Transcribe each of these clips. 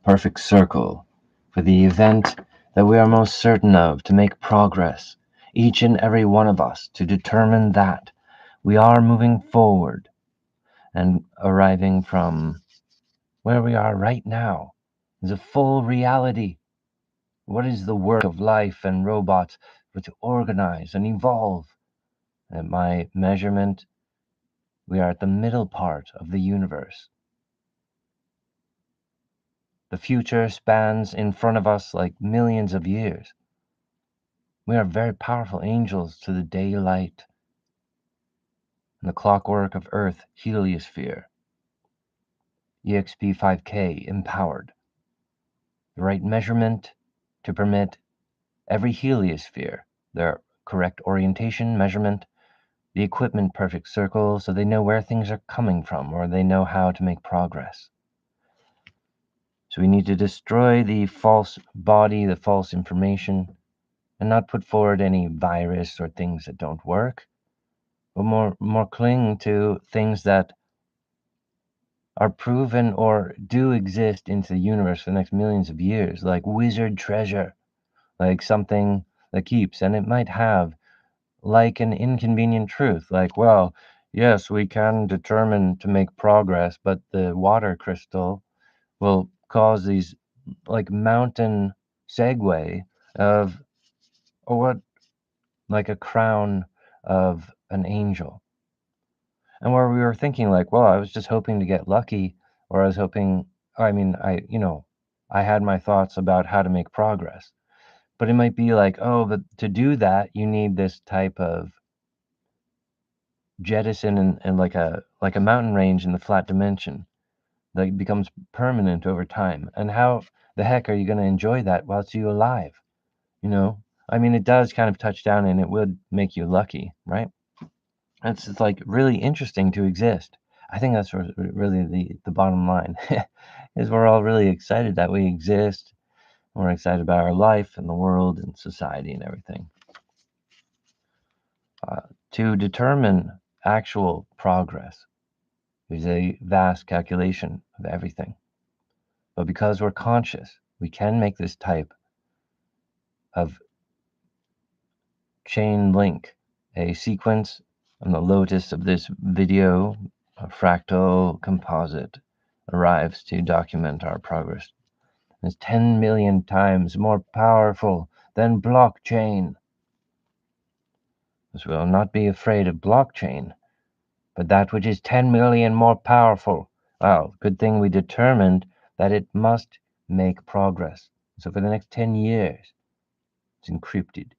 perfect circle for the event that we are most certain of to make progress, each and every one of us, to determine that we are moving forward and arriving from where we are right now is a full reality. What is the work of life and robots but to organize and evolve? At my measurement, we are at the middle part of the universe. The future spans in front of us like millions of years. We are very powerful angels to the daylight and the clockwork of Earth heliosphere. EXP 5K empowered. The right measurement to permit every heliosphere their correct orientation measurement, the equipment perfect circle so they know where things are coming from or they know how to make progress. So we need to destroy the false body, the false information, and not put forward any virus or things that don't work, but more cling to things that are proven or do exist into the universe for the next millions of years, like wizard treasure, like something that keeps, and it might have like an inconvenient truth, like, well, yes, we can determine to make progress, but the water crystal will cause these like mountain segue of, or what, like a crown of an angel. And where we were thinking like, well, I was just hoping to get lucky, or I was hoping, I mean, I had my thoughts about how to make progress, but it might be like, oh, but to do that, you need this type of jettison and like a mountain range in the flat dimension that becomes permanent over time. And how the heck are you going to enjoy that whilst you're alive? You know, I mean, it does kind of touch down and it would make you lucky, right? It's just like really interesting to exist. I think that's really the bottom line is we're all really excited that we exist. We're excited about our life and the world and society and everything. To determine actual progress is a vast calculation of everything. But because we're conscious, we can make this type of chain link, a sequence on the lotus of this video, a fractal composite arrives to document our progress. It's 10 million times more powerful than blockchain. This will not be afraid of blockchain, but that which is 10 million more powerful. Well, good thing we determined that it must make progress. So for the next 10 years, it's encrypted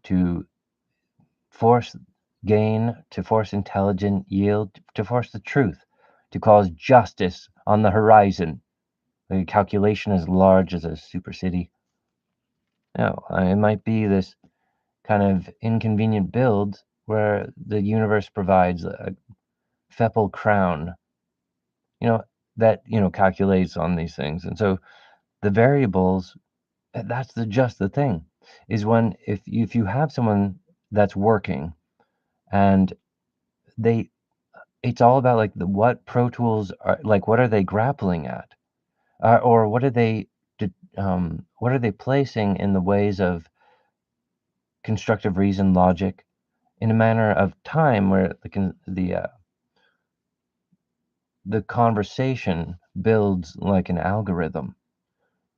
to force gain, to force intelligent yield, to force the truth, to cause justice on the horizon. The calculation as large as a super city. No, it might be this kind of inconvenient build where the universe provides a Feppel crown, you know, that calculates on these things. And so the variables, that's just the thing, is when if you have someone that's working and they it's all about like what Pro Tools are like, what are they grappling at, or what are they placing in the ways of constructive reason, logic, in a manner of time where the conversation builds like an algorithm,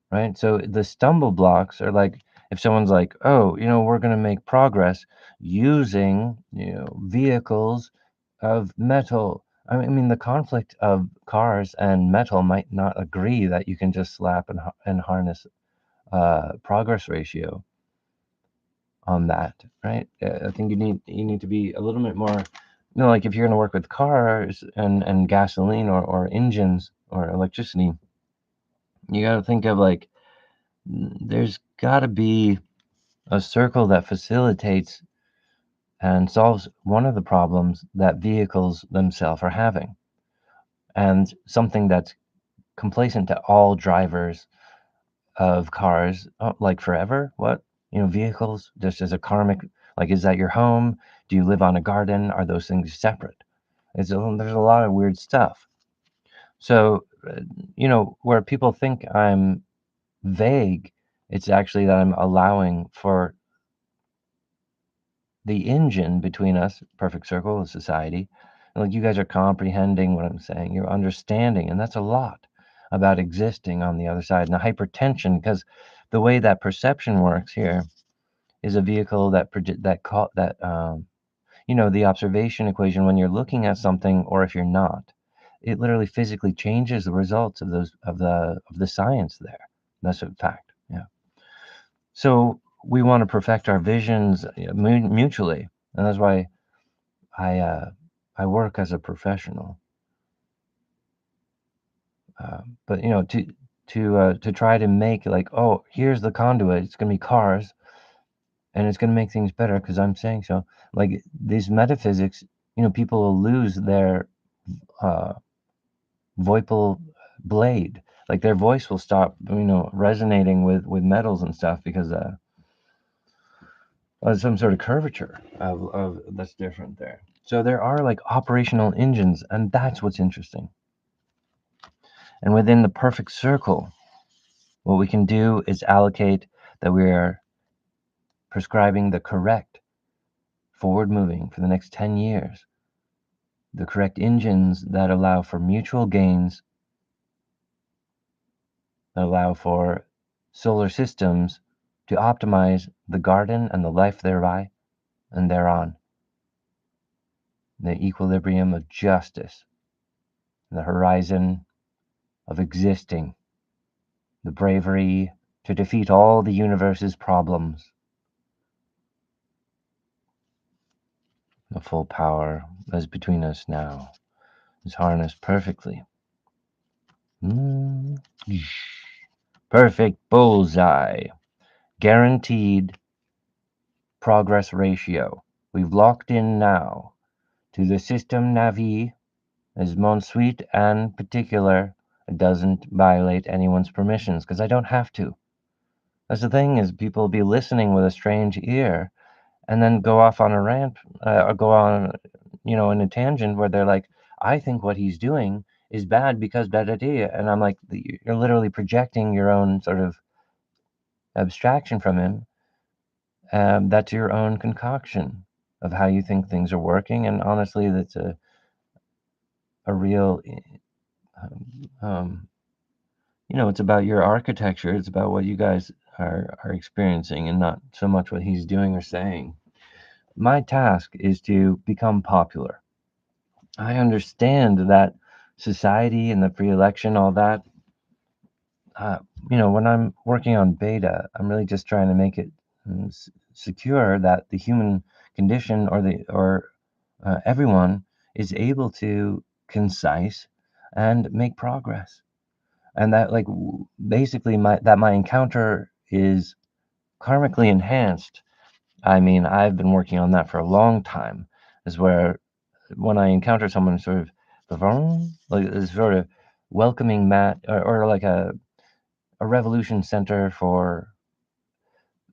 right? So the stumble blocks are like if someone's like, oh, we're going to make progress using vehicles of metal. I mean, the conflict of cars and metal might not agree that you can just slap and harness progress ratio on that, right? I think you need to be a little bit more, like if you're going to work with cars and gasoline or engines or electricity, you got to think of like there's got to be a circle that facilitates and solves one of the problems that vehicles themselves are having, and something that's complacent to all drivers of cars, like forever. What, vehicles just as a karmic, like, is that your home? Do you live on a garden? Are those things separate? There's a lot of weird stuff. So where people think I'm vague, it's actually that I'm allowing for the engine between us, perfect circle of society. And like you guys are comprehending what I'm saying, you're understanding, and that's a lot about existing on the other side. And the hypertension, because the way that perception works here is a vehicle that the observation equation when you're looking at something or if you're not, it literally physically changes the results of those of the science there. That's a fact. Yeah. So we want to perfect our visions mutually, and that's why I uh, I work as a professional. But to try to make like, oh, here's the conduit. It's gonna be cars, and it's gonna make things better because I'm saying so. Like these metaphysics, people will lose their uh, voical blade. Like their voice will stop, resonating with metals and stuff because some sort of curvature of that's different there. So there are like operational engines, and that's what's interesting. And within the perfect circle, what we can do is allocate that we are prescribing the correct forward moving for the next 10 years, the correct engines that allow for mutual gains, that allow for solar systems to optimize the garden and the life thereby and thereon, the equilibrium of justice, the horizon of existing, the bravery to defeat all the universe's problems, the full power that is between us now is harnessed perfectly. Mm. Perfect bullseye. Guaranteed progress ratio. We've locked in now to the system Navi as mon suite and particular. It doesn't violate anyone's permissions because I don't have to. That's the thing is people be listening with a strange ear and then go off on a rant or go on, in a tangent where they're like, I think what he's doing is bad because da da da. And I'm like, you're literally projecting your own sort of abstraction from him. That's your own concoction of how you think things are working. And honestly, that's a real, um, it's about your architecture. It's about what you guys are experiencing and not so much what he's doing or saying. My task is to become popular. I understand that society and the free election, all that, uh, when I'm working on beta, I'm really just trying to make it secure that the human condition or everyone is able to concise and make progress, and that like basically my encounter is karmically enhanced. I mean, I've been working on that for a long time. Is where when I encounter someone sort of like this sort of welcoming mat or like a revolution center for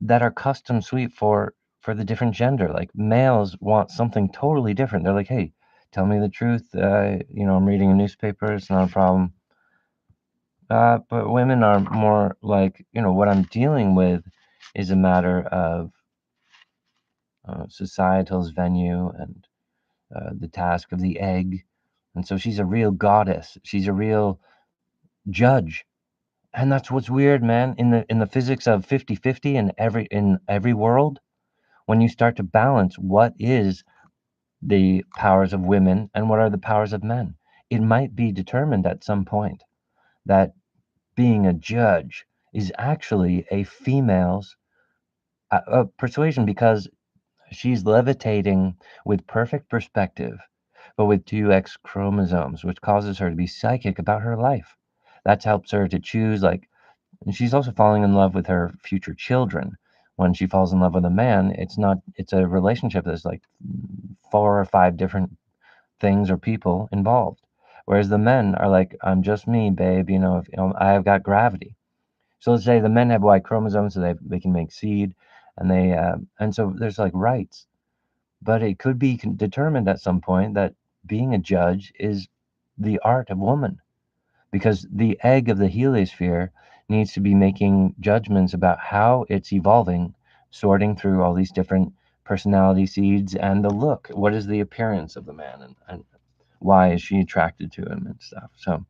that are custom suite for the different gender. Like males want something totally different. They're like, hey, tell me the truth. I'm reading a newspaper. It's not a problem. But women are more like, what I'm dealing with is a matter of societal's venue and the task of the egg. And so she's a real goddess. She's a real judge. And that's what's weird, man. In the physics of 50-50 in every world, when you start to balance what is the powers of women and what are the powers of men, it might be determined at some point that being a judge is actually a female's persuasion because she's levitating with perfect perspective, but with two X chromosomes, which causes her to be psychic about her life. That helps her to choose, like, and she's also falling in love with her future children. When she falls in love with a man, it's a relationship that's like four or five different things or people involved. Whereas the men are like, I'm just me, babe, I've got gravity. So let's say the men have Y chromosomes, so they can make seed, and so there's like rights. But it could be determined at some point that being a judge is the art of woman because the egg of the heliosphere needs to be making judgments about how it's evolving, sorting through all these different personality seeds and the look. What is the appearance of the man, and why is she attracted to him and stuff? So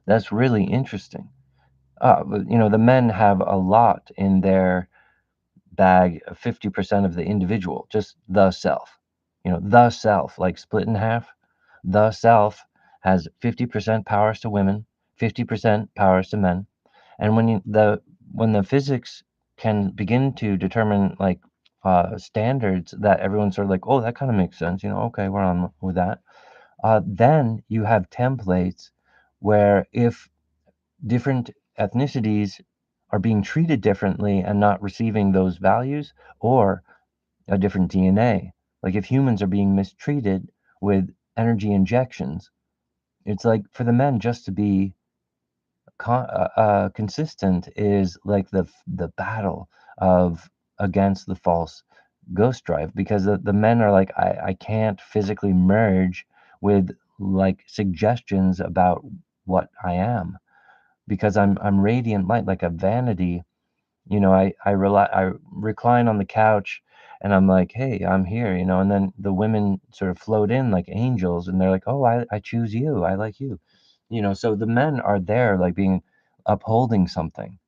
that's really interesting. But, the men have a lot in their bag, 50% of the individual, just the self. The self, like split in half. The self has 50% powers to women, 50% powers to men. And when the physics can begin to determine like standards that everyone's sort of like, oh, that kind of makes sense, okay, we're on with that. Then you have templates where if different ethnicities are being treated differently and not receiving those values, or a different DNA. Like if humans are being mistreated with energy injections, it's like for the men just to be consistent is like the battle of against the false ghost drive, because the men are like, I can't physically merge with like suggestions about what I am, because I'm radiant light, like a vanity. I recline on the couch and I'm like, hey, I'm here, and then the women sort of float in like angels and they're like, oh, I choose you. I like you. So the men are there like being upholding something.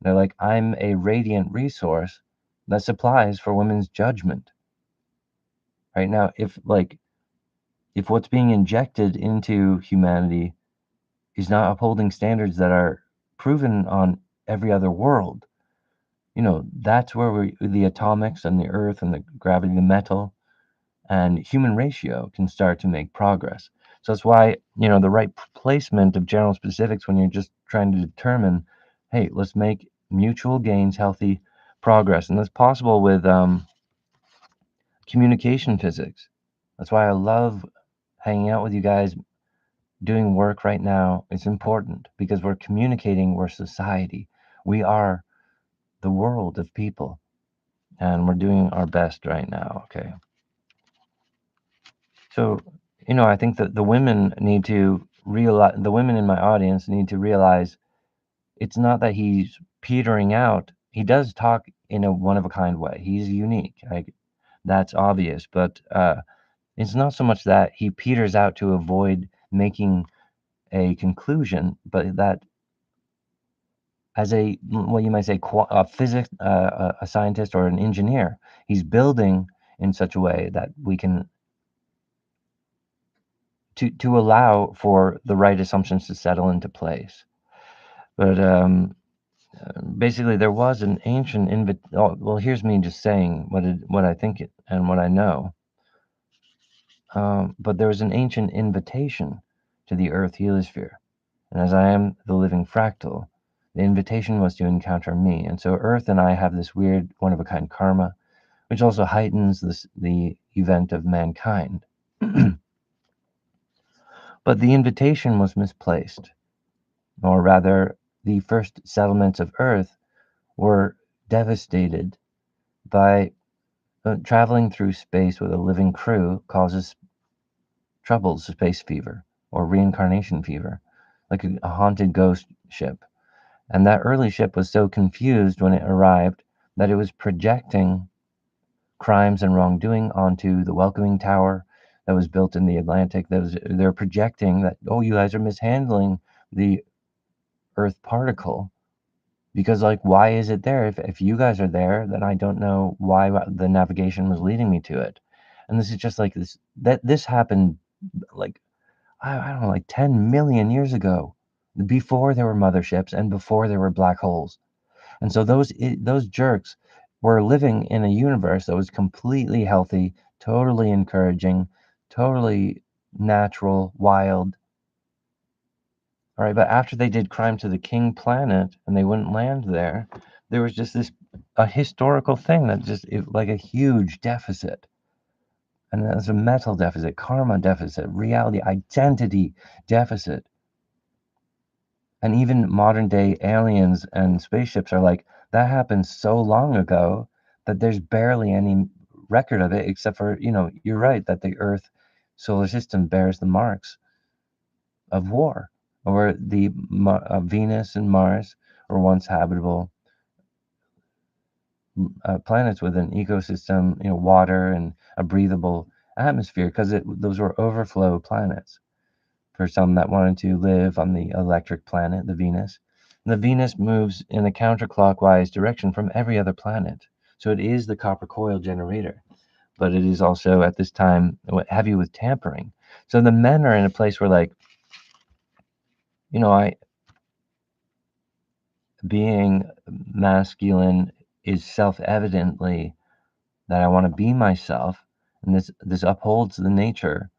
They're like, I'm a radiant resource that supplies for women's judgment. Right now, if what's being injected into humanity is not upholding standards that are proven on every other world, that's where the atomics and the earth and the gravity, the metal and human ratio can start to make progress. So that's why, the right placement of general specifics when you're just trying to determine, hey, let's make mutual gains, healthy progress. And that's possible with communication physics. That's why I love hanging out with you guys, doing work right now. It's important because we're communicating, we're society. We are the world of people. And we're doing our best right now. Okay. So, I think that the women need to realize, the women in my audience need to realize it's not that he's petering out. He does talk in a one of a kind way. He's unique. That's obvious. But it's not so much that he peters out to avoid making a conclusion, but that as you might say, a physics, a scientist or an engineer, he's building in such a way that we can to allow for the right assumptions to settle into place. But basically, there was an ancient Oh, well, here's me just saying what I think and what I know. But there was an ancient invitation to the Earth heliosphere, and as I am the living fractal, the invitation was to encounter me. And so Earth and I have this weird one of a kind karma, which also heightens the event of mankind. But the invitation was misplaced. Or rather, the first settlements of Earth were devastated by traveling through space with a living crew causes troubles, space fever or reincarnation fever, like a haunted ghost ship. And that early ship was so confused when it arrived that it was projecting crimes and wrongdoing onto the welcoming tower that was built in the Atlantic. They're projecting that, oh, you guys are mishandling the Earth particle. Because, like, why is it there? If you guys are there, then I don't know why the navigation was leading me to it. And this is just like this happened like, I don't know, like 10 million years ago, before there were motherships and before there were black holes. And so those jerks were living in a universe that was completely healthy, totally encouraging, totally natural, wild. All right, but after they did crime to the king planet and they wouldn't land there, there was just a historical thing that like a huge deficit. And there's a mental deficit, karma deficit, reality, identity deficit. And even modern day aliens and spaceships are like, that happened so long ago that there's barely any record of it, except for, you're right, that the Earth solar system bears the marks of war. or the Venus and Mars were once habitable planets with an ecosystem, water and a breathable atmosphere, because those were overflow planets for some that wanted to live on the electric planet, the Venus. And the Venus moves in a counterclockwise direction from every other planet. So it is the copper coil generator, but it is also at this time heavy with tampering. So the men are in a place where, like, I being masculine is self-evidently that I want to be myself, and this upholds the nature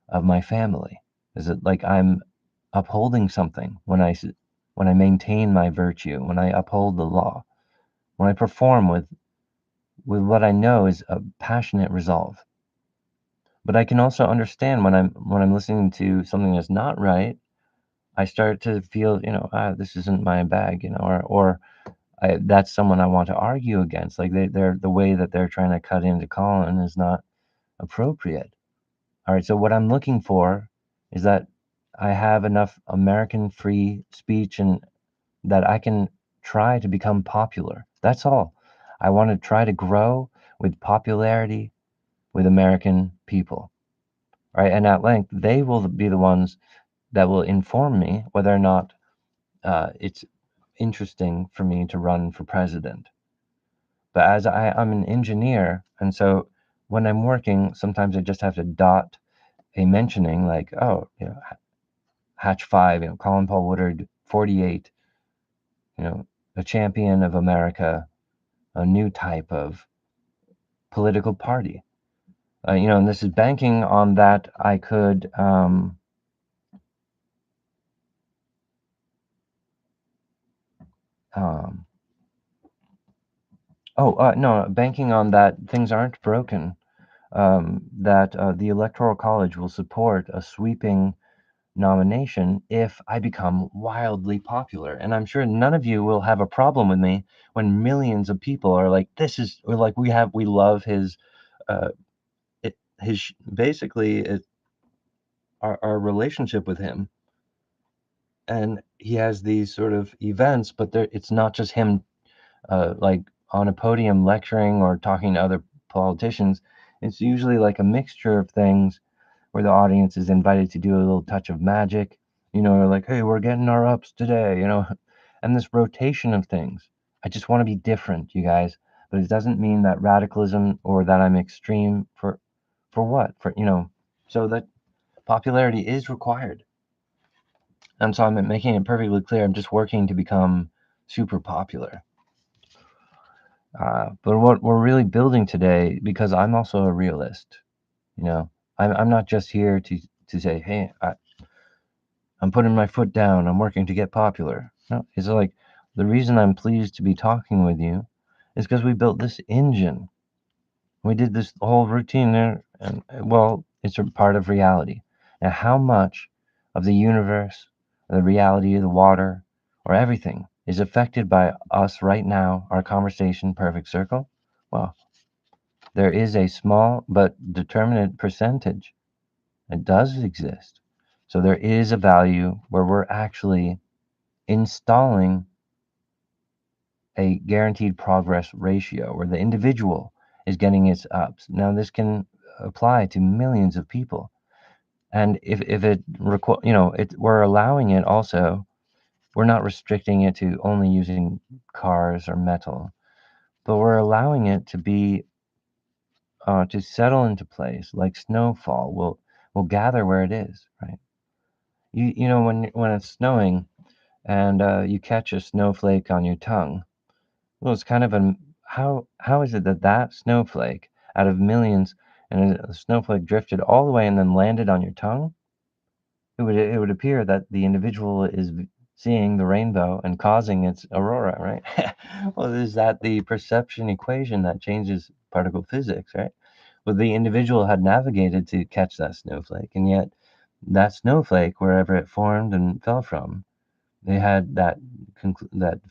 of my family. Is it like I'm upholding something when I maintain my virtue, when I uphold the law, when I perform with what I know is a passionate resolve. But I can also understand when I'm listening to something that's not right, I start to feel, this isn't my bag, or that's someone I want to argue against. Like they're the way that they're trying to cut into Colin is not appropriate. All right, so what I'm looking for is that I have enough American free speech and that I can try to become popular. That's all. I want to try to grow with popularity with American people. Right, and at length, they will be the ones that will inform me whether or not it's interesting for me to run for president. But as I'm an engineer, and so when I'm working, sometimes I just have to dot a mentioning like, oh, Hatch 5, Colin Paul Woodard, 48, a champion of America, a new type of political party. And this is banking on that I could, um, no, banking on that things aren't broken, that the Electoral College will support a sweeping nomination if I become wildly popular. And I'm sure none of you will have a problem with me when millions of people are like, this is, or like, we love his, uh, basically, our relationship with him. And he has these sort of events, but it's not just him, like on a podium lecturing or talking to other politicians. It's usually like a mixture of things where the audience is invited to do a little touch of magic, like, hey, we're getting our ups today, and this rotation of things. I just want to be different, you guys, but it doesn't mean that radicalism or that I'm extreme for what? So that popularity is required. And so I'm making it perfectly clear I'm just working to become super popular. But what we're really building today, because I'm also a realist, you know, I'm not just here to say, hey, I'm putting my foot down. I'm working to get popular. No, it's like the reason I'm pleased to be talking with you is because we built this engine. We did this whole routine there, and well, it's a part of reality. Now, how much of the universe, the reality of the water, or everything is affected by us right now, our conversation, perfect circle? Well, there is a small but determinate percentage. It does exist. So there is a value where we're actually installing a guaranteed progress ratio where the individual is getting its ups. Now, this can apply to millions of people. And if it we're allowing it also, we're not restricting it to only using cars or metal, but we're allowing it to be to settle into place like snowfall will gather where it is, right? When it's snowing and you catch a snowflake on your tongue. Well, it's kind of how is it that that snowflake out of millions and a snowflake drifted all the way and then landed on your tongue? It would appear that the individual is seeing the rainbow and causing its aurora, right? Well, is that the perception equation that changes particle physics, right? Well, the individual had navigated to catch that snowflake, and yet that snowflake, wherever it formed and fell from, they had that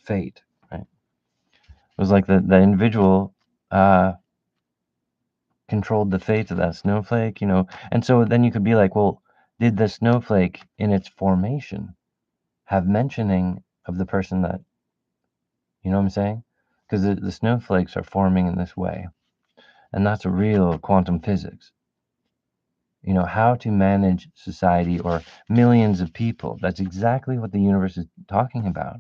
fate, right? It was like the individual uh, controlled the fate of that snowflake, and so then you could be like, well, did the snowflake in its formation? have mentioning of the person that, you know what I'm saying? Because the snowflakes are forming in this way. And that's a real quantum physics. How to manage society or millions of people. That's exactly what the universe is talking about.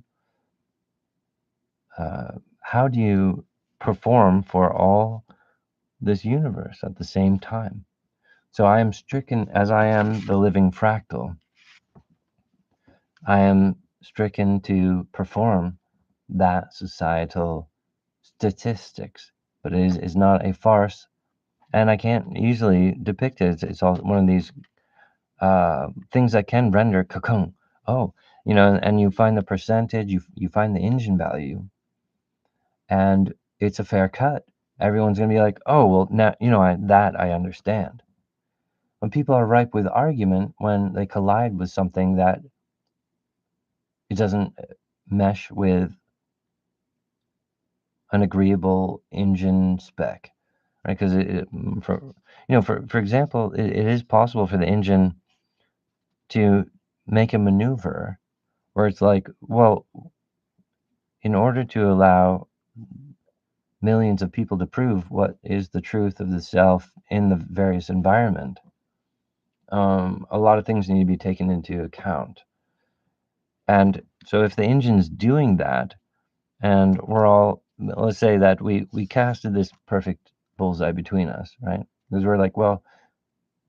How do you perform for all this universe at the same time? So I am stricken, as I am the living fractal, I am stricken to perform that societal statistics, but it is not a farce, and I can't easily depict it. It's all one of these things that can render cocoon. Oh, and you find the percentage, you find the engine value, and it's a fair cut. Everyone's gonna be like, oh, well, now I understand. When people are ripe with argument, when they collide with something that it doesn't mesh with an agreeable engine spec, right? Because for example, it is possible for the engine to make a maneuver where it's like, well, in order to allow millions of people to prove what is the truth of the self in the various environment, a lot of things need to be taken into account. And so if the engine's doing that, and let's say that we casted this perfect bullseye between us, right? Because we're like, well,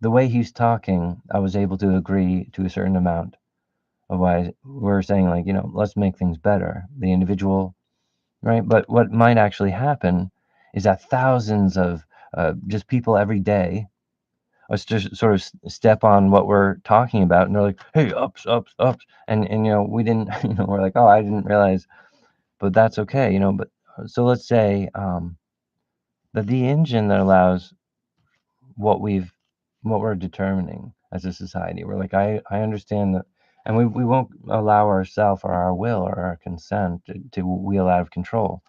the way he's talking, I was able to agree to a certain amount of why we're saying, like, let's make things better, the individual, right? But what might actually happen is that thousands of just people every day us just sort of step on what we're talking about, and they're like, hey, ups, ups, ups, and we didn't, we're like, oh, I didn't realize, but that's okay, but so let's say that the engine that allows what we're determining as a society, we're like, I understand that, and we won't allow ourselves or our will or our consent to wheel out of control,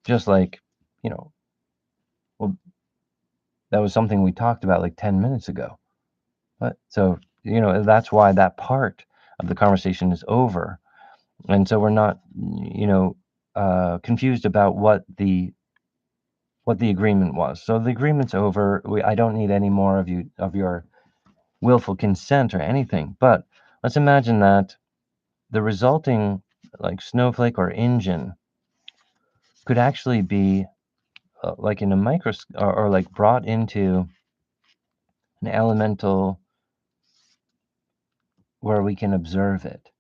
just like, well, that was something we talked about like 10 minutes ago. But so, that's why that part of the conversation is over. And so we're not, confused about what the agreement was. So the agreement's over. I don't need any more of your willful consent or anything. But let's imagine that the resulting like snowflake or engine could actually be like in a microscope, or like brought into an elemental where we can observe it,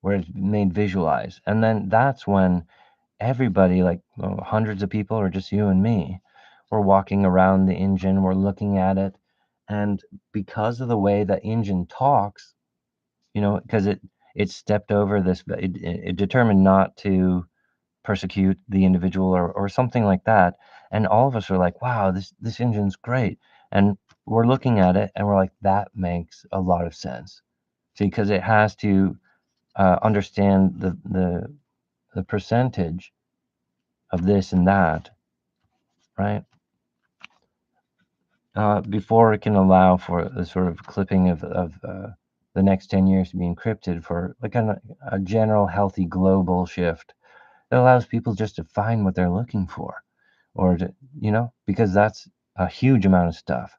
where it's made visualized. And then that's when everybody, like hundreds of people or just you and me, we're walking around the engine, we're looking at it. And because of the way the engine talks, because it stepped over this, it determined not to persecute the individual or something like that. And all of us are like, wow, this engine's great. And we're looking at it and we're like, that makes a lot of sense. See, because it has to understand the percentage of this and that, right? Before it can allow for the sort of clipping of the next 10 years to be encrypted for like a general healthy global shift that allows people just to find what they're looking for, or to, because that's a huge amount of stuff.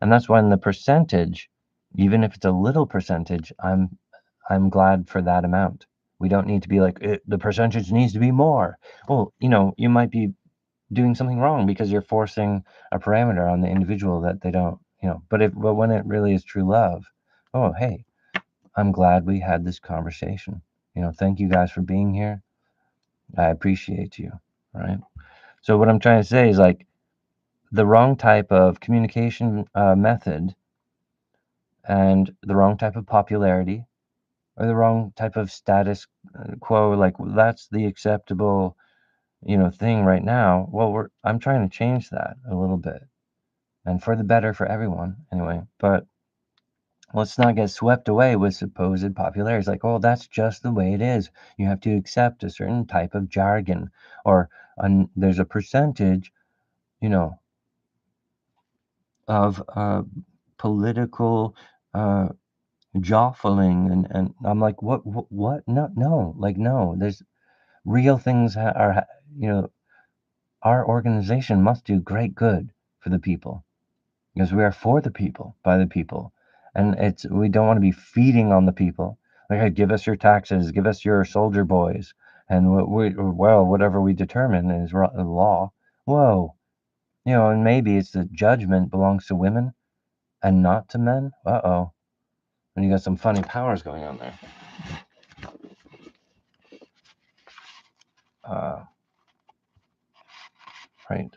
And that's when the percentage, even if it's a little percentage, I'm glad for that amount. We don't need to be like, the percentage needs to be more. Well, you might be doing something wrong because you're forcing a parameter on the individual that they don't, but when it really is true love, oh, hey, I'm glad we had this conversation. Thank you guys for being here. I appreciate you. Right. So what I'm trying to say is, like, the wrong type of communication method and the wrong type of popularity or the wrong type of status quo, like that's the acceptable, thing right now. Well, I'm trying to change that a little bit, and for the better for everyone anyway. But let's not get swept away with supposed popularity. It's like, oh, that's just the way it is. You have to accept a certain type of jargon, or there's a percentage, you know, of political, uh, jostling, and I'm like, what? No, no, like, no, there's real things you know, our organization must do great good for the people because we are for the people, by the people. And we don't want to be feeding on the people. Like, hey, give us your taxes, give us your soldier boys, and well, whatever we determine is law. Whoa, and maybe it's the judgment belongs to women and not to men. Uh-oh. And you got some funny powers going on there. Uh, right.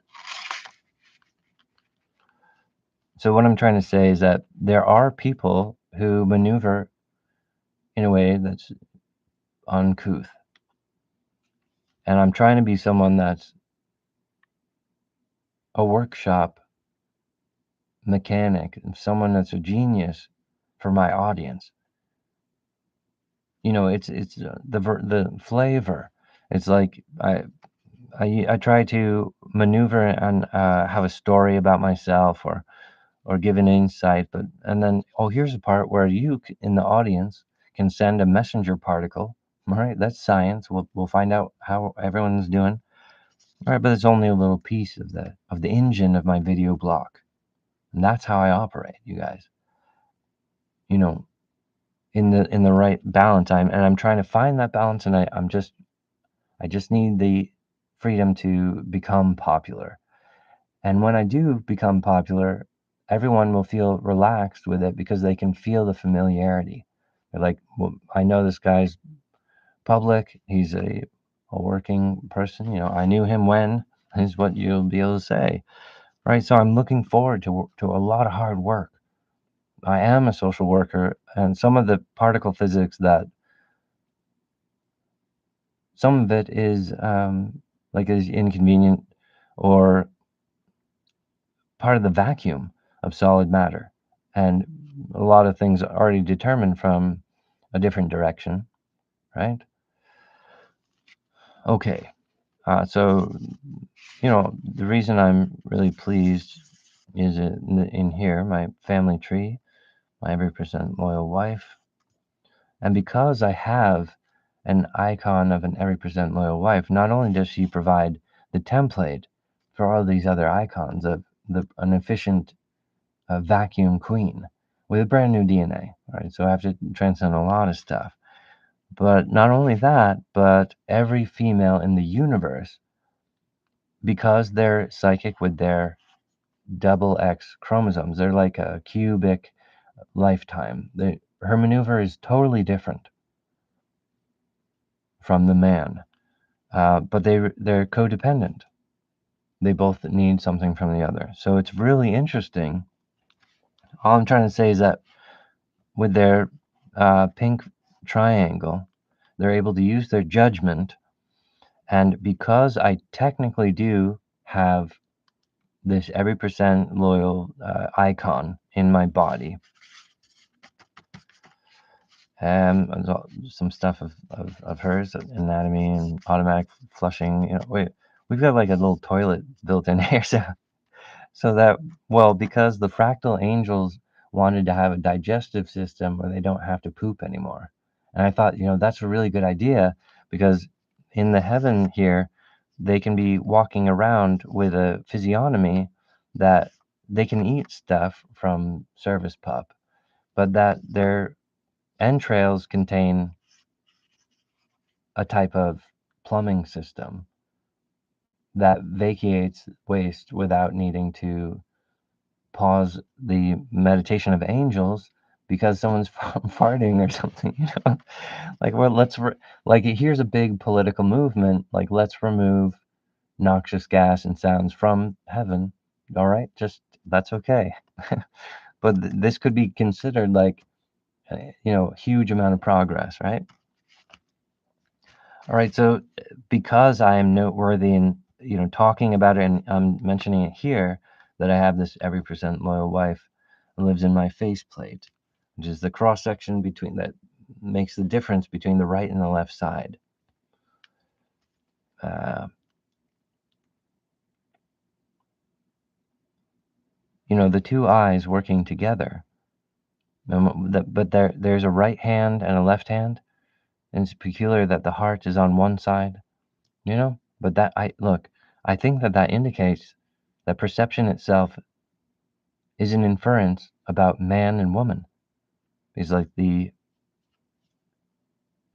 So what I'm trying to say is that there are people who maneuver in a way that's uncouth. And I'm trying to be someone that's a workshop mechanic, someone that's a genius for my audience. It's the flavor. It's like I try to maneuver and have a story about myself or give an insight, and then here's a part where you in the audience can send a messenger particle. All right, that's science. We'll find out how everyone's doing. All right, but it's only a little piece of the engine of my video block, and that's how I operate, you guys. You know, in the right balance. I'm trying to find that balance, and I just need the freedom to become popular. And when I do become popular, everyone will feel relaxed with it because they can feel the familiarity. They're like, well, I know this guy's public. He's a working person. I knew him when, is what you'll be able to say. Right. So I'm looking forward to a lot of hard work. I am a social worker, and some of the particle physics some of it is is inconvenient or part of the vacuum of solid matter, and a lot of things are already determined from a different direction, right? Okay, so the reason I'm really pleased is in here, my family tree, my every percent loyal wife, and because I have an icon of an every percent loyal wife, not only does she provide the template for all these other icons of an efficient vacuum queen with a brand new DNA, right? So I have to transcend a lot of stuff. But not only that, but every female in the universe, because they're psychic with their double X chromosomes, they're like a cubic lifetime. Her maneuver is totally different from the man, but they're codependent. They both need something from the other. So it's really interesting. All I'm trying to say is that with their pink triangle, they're able to use their judgment. And because I technically do have this every percent loyal icon in my body, some stuff of hers, anatomy and automatic flushing. We've got like a little toilet built in here, so that, well, because the fractal angels wanted to have a digestive system where they don't have to poop anymore. And I thought, that's a really good idea because in the heaven here, they can be walking around with a physiognomy that they can eat stuff from service pup, but that their entrails contain a type of plumbing system that vacates waste without needing to pause the meditation of angels because someone's farting or something, like, well, like, here's a big political movement, like, let's remove noxious gas and sounds from heaven. All right, just that's okay. But this could be considered like huge amount of progress, right? All right, so because I am noteworthy in talking about it, and I'm mentioning it here, that I have this every percent loyal wife who lives in my faceplate, which is the cross section between that makes the difference between the right and the left side. Uh, the two eyes working together But there's a right hand and a left hand, and it's peculiar that the heart is on one side, you know? But I think that that indicates that perception itself is an inference about man and woman. It's like the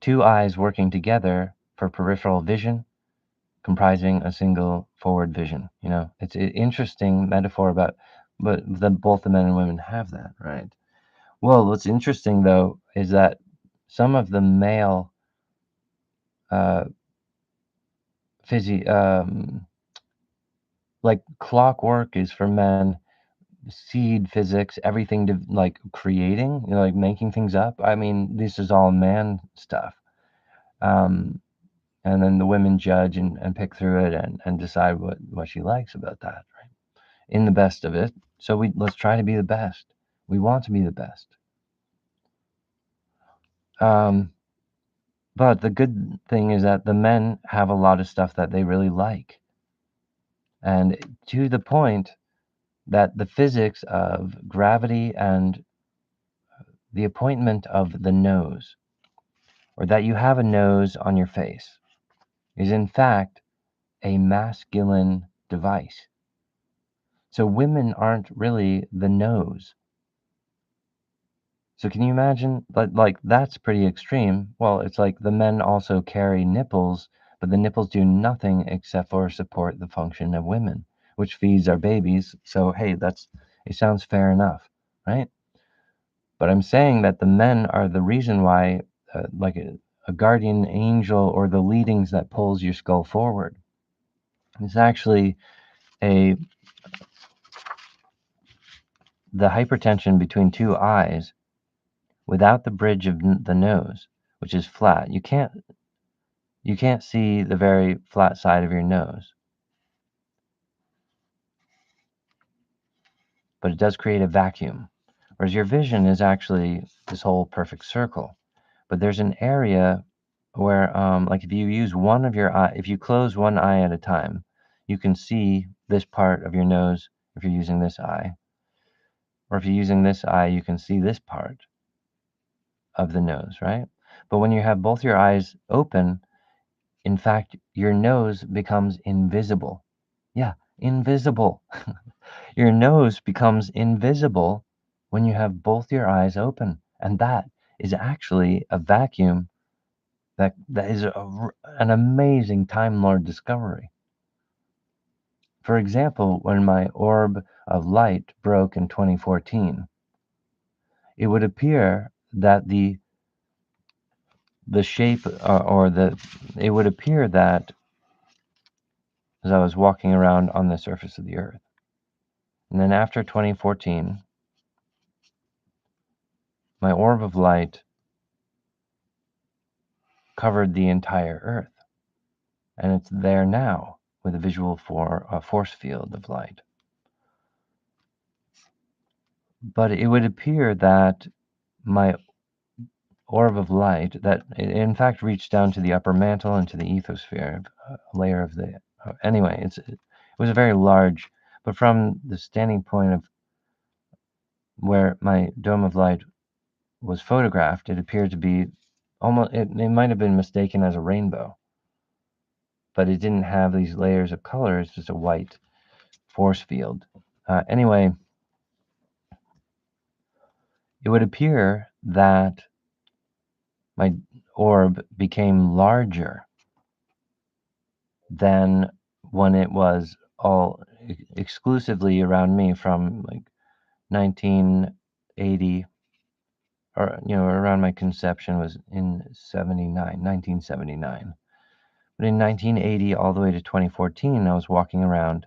two eyes working together for peripheral vision, comprising a single forward vision. It's an interesting metaphor but both the men and women have that, right? Well, what's interesting though is that some of the male uh, physi like clockwork is for men, seed physics, everything to like creating, like making things up. I mean, this is all man stuff. Um, and then the women judge and pick through it and decide what she likes about that, right? In the best of it. So let's try to be the best. We want to be the best. Um, but the good thing is that the men have a lot of stuff that they really like. And to the point that the physics of gravity and the appointment of the nose, or that you have a nose on your face, is in fact a masculine device. So women aren't really the nose. So can you imagine? Like that's pretty extreme. Well, it's like the men also carry nipples, but the nipples do nothing except for support the function of women, which feeds our babies. So hey, it sounds fair enough, right? But I'm saying that the men are the reason why, like a guardian angel or the leadings that pulls your skull forward. It's actually a the hypertension between two eyes without the bridge of the nose, which is flat. You can't see the very flat side of your nose, but it does create a vacuum. Whereas your vision is actually this whole perfect circle. But there's an area where, like if you use one of your eye, if you close one eye at a time, you can see this part of your nose if you're using this eye. Or if you're using this eye, you can see this part of the nose, right? But when you have both your eyes open, in fact, your nose becomes invisible. Yeah, invisible. Your nose becomes invisible when you have both your eyes open. And that is actually a vacuum that is an amazing Time Lord discovery. For example, when my orb of light broke in 2014, it would appear that the shape or the it would appear that as I was walking around on the surface of the earth. And then after 2014, my orb of light covered the entire earth, and it's there now with a visual for a force field of light. But it would appear that my orb of light, that it in fact reached down to the upper mantle and to the ethosphere, a layer of the. Anyway, it was a very large, but from the standing point of where my dome of light was photographed, it appeared to be almost. It might have been mistaken as a rainbow, but it didn't have these layers of color. It's just a white force field. Anyway, it would appear that my orb became larger than when it was all exclusively around me from like 1980, or around my conception was in 1979. But in 1980 all the way to 2014, I was walking around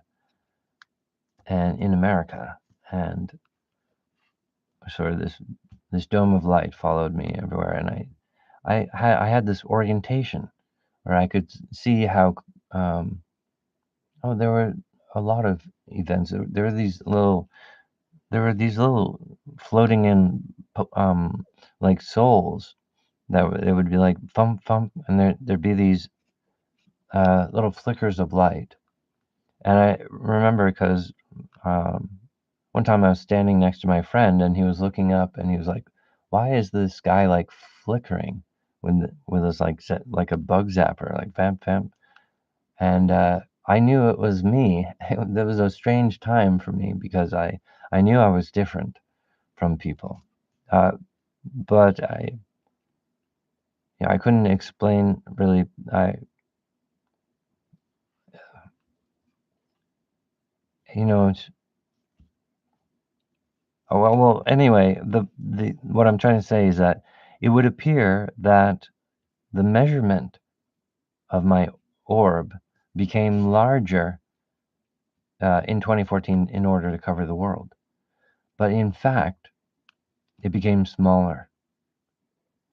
and in America, and sort of this dome of light followed me everywhere, and I had this orientation where I could see how there were a lot of events. There were these little floating in like souls it would be like thump thump, and there'd be these little flickers of light. And I remember because um, one time I was standing next to my friend and he was looking up and he was like, "Why is the sky like flickering with this like like a bug zapper, like vamp vamp?" And I knew it was me. That was a strange time for me because I knew I was different from people, uh, but I couldn't explain really. I you know it's, oh, well anyway, the what I'm trying to say is that it would appear that the measurement of my orb became larger in 2014 in order to cover the world. But in fact, it became smaller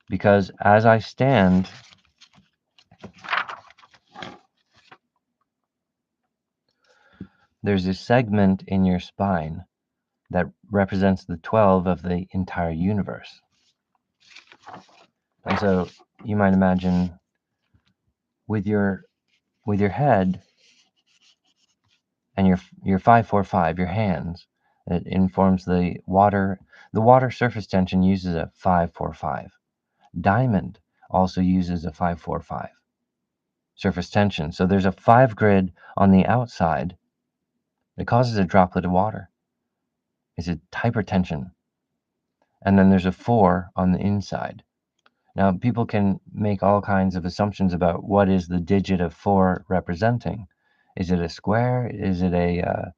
because as I stand, there's a segment in your spine that represents the 12 of the entire universe. And so you might imagine with your head and your 545, your hands, it informs the water surface tension uses a 545. Diamond also uses a 545 surface tension. So there's a 5 grid on the outside that causes a droplet of water. It's a hypertension. And then there's a 4 on the inside. Now, people can make all kinds of assumptions about what is the digit of 4 representing. Is it a square? Is it a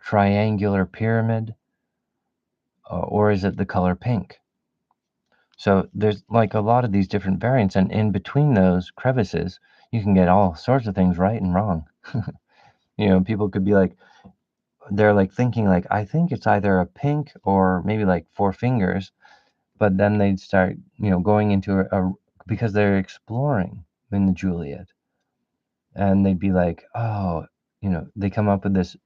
triangular pyramid? Or is it the color pink? So there's like a lot of these different variants, and in between those crevices, you can get all sorts of things right and wrong. People could be like, they're like thinking like, I think it's either a pink or maybe like 4 fingers, but then they'd start, going into because they're exploring in the Juliet, and they'd be like, oh, they come up with this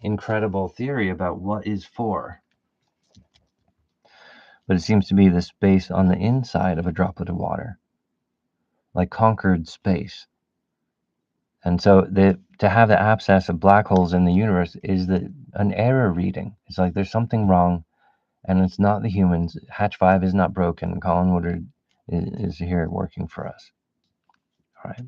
incredible theory about what is 4, but it seems to be the space on the inside of a droplet of water, like conquered space. And so to have the abscess of black holes in the universe is an error reading. It's like there's something wrong, and it's not the humans. Hatch 5 is not broken. Colin Woodard is here working for us. All right.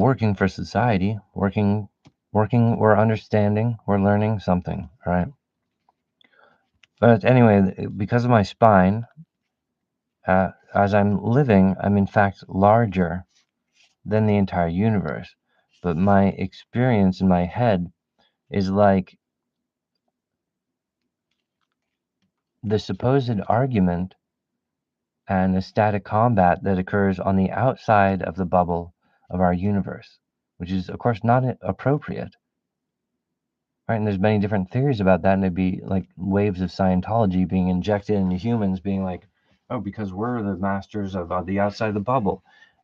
Working for society, working, we're understanding, we're learning something, all right? But anyway, because of my spine, as I'm living, I'm in fact larger than the entire universe. But my experience in my head is like the supposed argument and the static combat that occurs on the outside of the bubble of our universe, which is, of course, not appropriate. Right, and there's many different theories about that, and it'd be like waves of Scientology being injected into humans, being like, oh, because we're the masters of the outside of the bubble.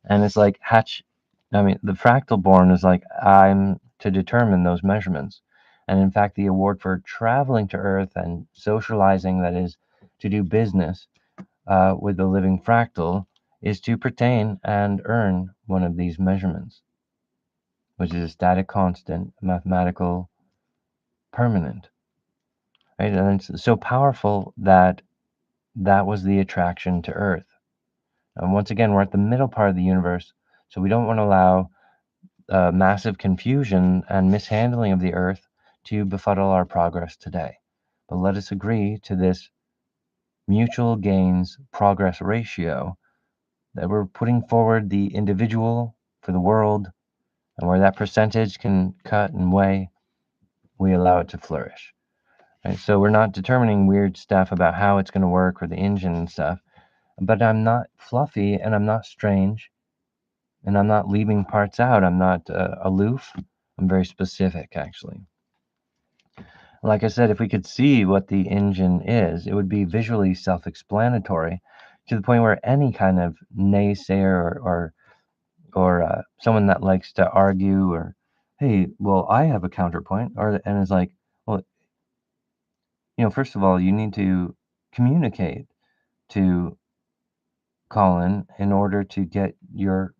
And it's like the fractal born is like, I'm to determine those measurements. And in fact, the award for traveling to Earth and socializing, that is, to do business with the living fractal, is to pertain and earn one of these measurements, which is a static constant, mathematical permanent. Right? And it's so powerful that was the attraction to Earth. And once again, we're at the middle part of the universe, so we don't want to allow massive confusion and mishandling of the Earth to befuddle our progress today. But let us agree to this mutual gains progress ratio that we're putting forward the individual for the world, and where that percentage can cut and weigh, we allow it to flourish. Right? So we're not determining weird stuff about how it's going to work or the engine and stuff, but I'm not fluffy and I'm not strange and I'm not leaving parts out. I'm not aloof. I'm very specific, actually. Like I said, if we could see what the engine is, it would be visually self-explanatory to the point where any kind of naysayer or someone that likes to argue or, hey, well, I have a counterpoint, and is like, well, first of all, you need to communicate to Colin in order to get your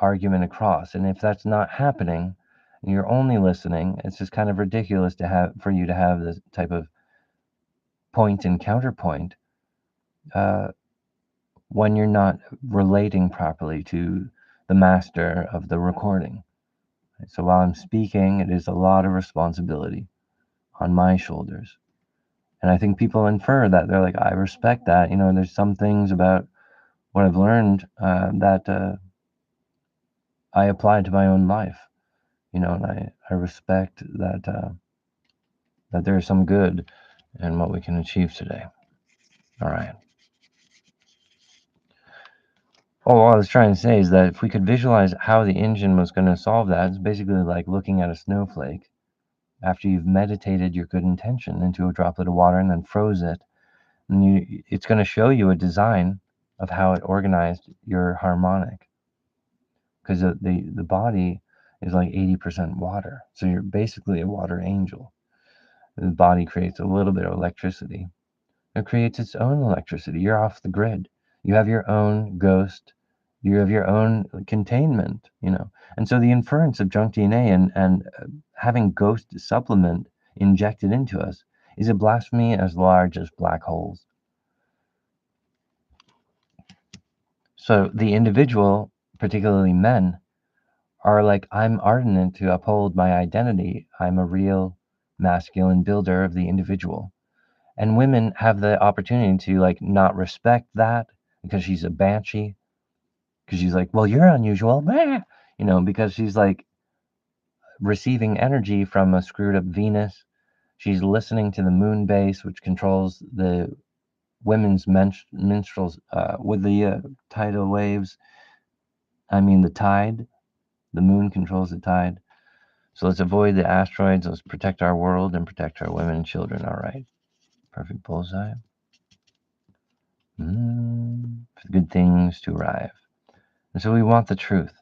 argument across. And if that's not happening, and you're only listening, it's just kind of ridiculous for you to have this type of point and counterpoint uh, when you're not relating properly to the master of the recording. So while I'm speaking, it is a lot of responsibility on my shoulders. And I think people infer that. They're like, I respect that. There's some things about what I've learned that I apply to my own life. And I respect that there's some good in what we can achieve today. All right. Oh, what I was trying to say is that if we could visualize how the engine was going to solve that, it's basically like looking at a snowflake after you've meditated your good intention into a droplet of water and then froze it. And it's going to show you a design of how it organized your harmonic, because the body is like 80% water. So you're basically a water angel. The body creates a little bit of electricity. It creates its own electricity. You're off the grid. You have your own ghost. You have your own containment. And so the inference of junk DNA and having ghost supplement injected into us is a blasphemy as large as black holes. So the individual, particularly men, are like, I'm ardent to uphold my identity. I'm a real masculine builder of the individual. And women have the opportunity to like not respect that because she's a banshee, because she's like, well, you're unusual, because she's like receiving energy from a screwed up Venus. She's listening to the moon base, which controls the women's minstrels with the tidal waves. I mean, the tide. The moon controls the tide. So let's avoid the asteroids. Let's protect our world and protect our women and children. All right. Perfect bullseye. For good things to arrive. And so we want the truth.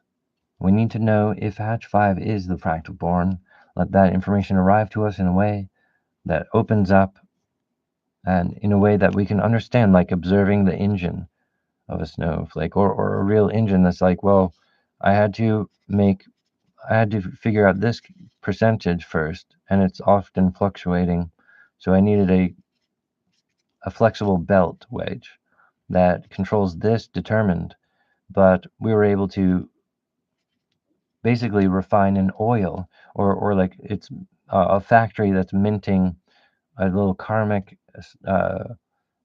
We need to know if Hatch 5 is the fractal born. Let that information arrive to us in a way that opens up and in a way that we can understand, like observing the engine of a snowflake, or a real engine that's like, well, I had to figure out this percentage first, and it's often fluctuating. So I needed a flexible belt wedge that controls this determined, but we were able to basically refine an oil, or like it's a factory that's minting a little karmic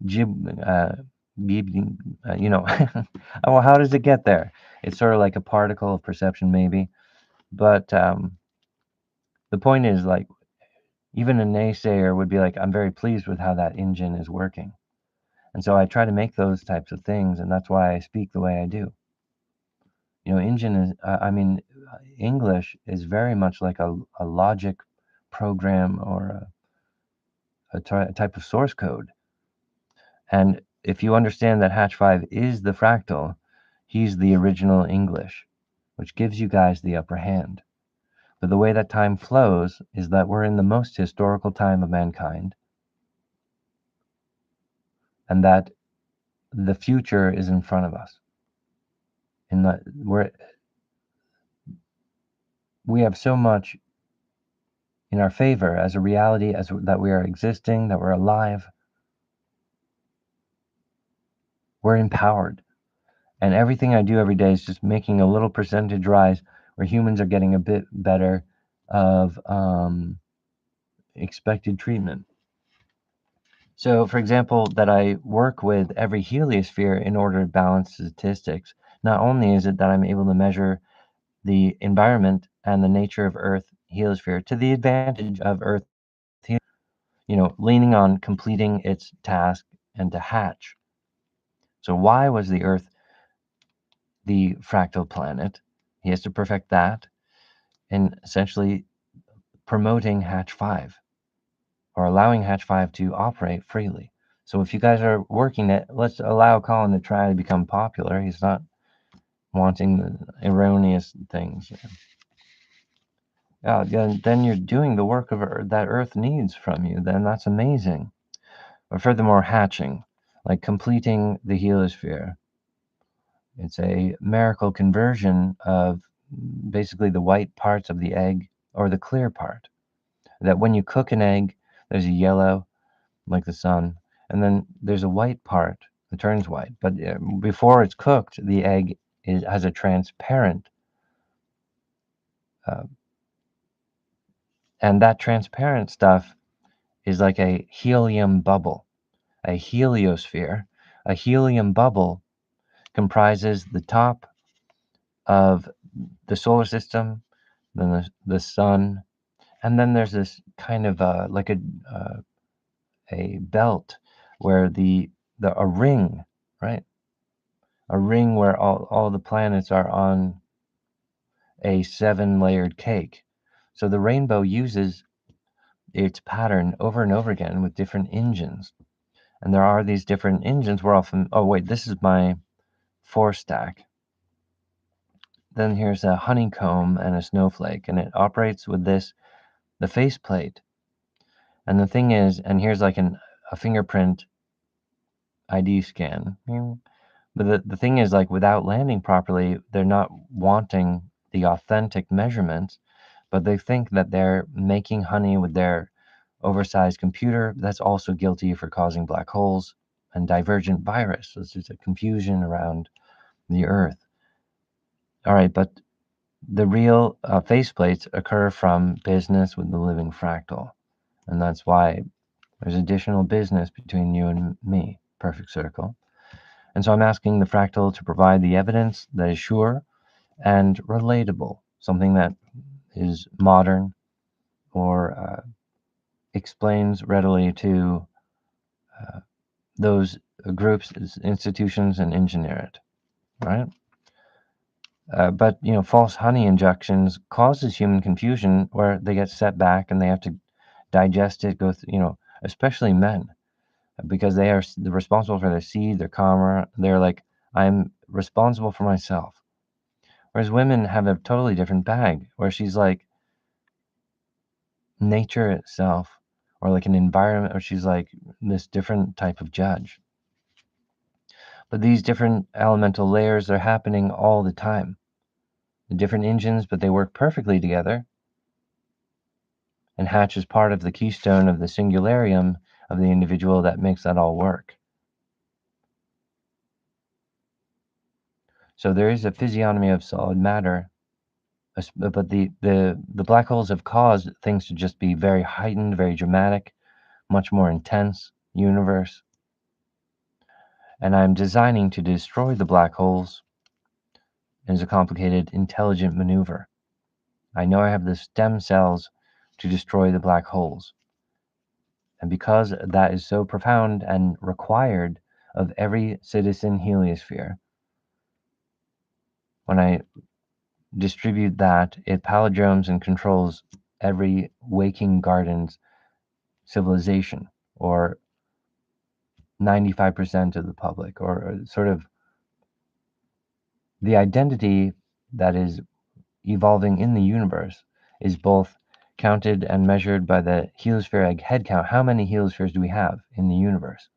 jib well, how does it get there? It's sort of like a particle of perception, maybe. But the point is, like, even a naysayer would be like, I'm very pleased with how that engine is working. And so I try to make those types of things, and that's why I speak the way I do. Engine is, English is very much like a logic program, or a type of source code. And if you understand that Hatch 5 is the fractal, he's the original English, which gives you guys the upper hand. But the way that time flows is that we're in the most historical time of mankind, and that the future is in front of us. In that we have so much in our favor as a reality, as that we are existing, that we're alive. We're empowered. And everything I do every day is just making a little percentage rise where humans are getting a bit better of expected treatment. So, for example, that I work with every heliosphere in order to balance statistics. Not only is it that I'm able to measure the environment and the nature of Earth heliosphere to the advantage of Earth, leaning on completing its task and to hatch. So why was the Earth the fractal planet? He has to perfect that, and essentially promoting Hatch 5, or allowing Hatch 5 to operate freely. So if you guys are working it, let's allow Colin to try to become popular. He's not wanting the erroneous things. Then you're doing the work that Earth needs from you. Then that's amazing. But furthermore, hatching, like completing the heliosphere, it's a miracle conversion of basically the white parts of the egg or the clear part. That when you cook an egg, there's a yellow, like the sun, and then there's a white part that turns white. But before it's cooked, the egg has a transparent, uh, and that transparent stuff is like a helium bubble, a heliosphere. A helium bubble comprises the top of the solar system, then the sun, and then there's this kind of like a belt where a ring, right? A ring where all the planets are on a 7-layered cake. So the rainbow uses its pattern over and over again with different engines. And there are these different engines. We're often, oh wait, this is my 4-stack. Then here's a honeycomb and a snowflake, and it operates with the faceplate. And the thing is, and here's like a fingerprint ID scan. But the thing is, like, without landing properly, they're not wanting the authentic measurements, but they think that they're making honey with their oversized computer. That's also guilty for causing black holes and divergent virus. So it's just a confusion around the Earth. All right, but the real faceplates occur from business with the living fractal. And that's why there's additional business between you and me, perfect circle. And so I'm asking the fractal to provide the evidence that is sure and relatable, something that is modern or explains readily to those groups, institutions, and engineer it, right? But false honey injections causes human confusion where they get set back and they have to digest it, go through, especially men, because they are responsible for their seed, their karma. They're like, I'm responsible for myself. Whereas women have a totally different bag, where she's like nature itself, or like an environment, or she's like this different type of judge. But these different elemental layers are happening all the time. The different engines, but they work perfectly together. And hatch is part of the keystone of the singularium of the individual that makes that all work. So there is a physiognomy of solid matter, but the black holes have caused things to just be very heightened, very dramatic, much more intense universe. And I'm designing to destroy the black holes. It is a complicated, intelligent maneuver. I know I have the stem cells to destroy the black holes. And because that is so profound and required of every citizen heliosphere, when I distribute that, it palindromes and controls every waking garden's civilization, or 95% of the public, or sort of the identity that is evolving in the universe is both counted and measured by the heliosphere egg head count. How many heliospheres do we have in the universe?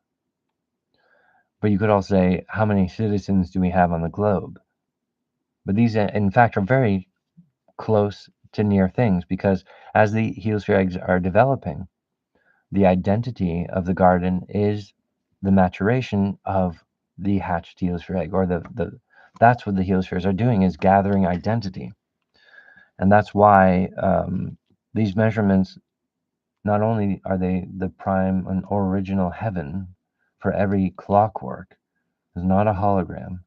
But you could also say, how many citizens do we have on the globe? But these, in fact, are very close to near things, because as the heliosphere eggs are developing, the identity of the garden is the maturation of the hatched heliosphere egg, or that's what the heliospheres are doing, is gathering identity. And that's why these measurements, not only are they the prime and original heaven for every clockwork, it's not a hologram,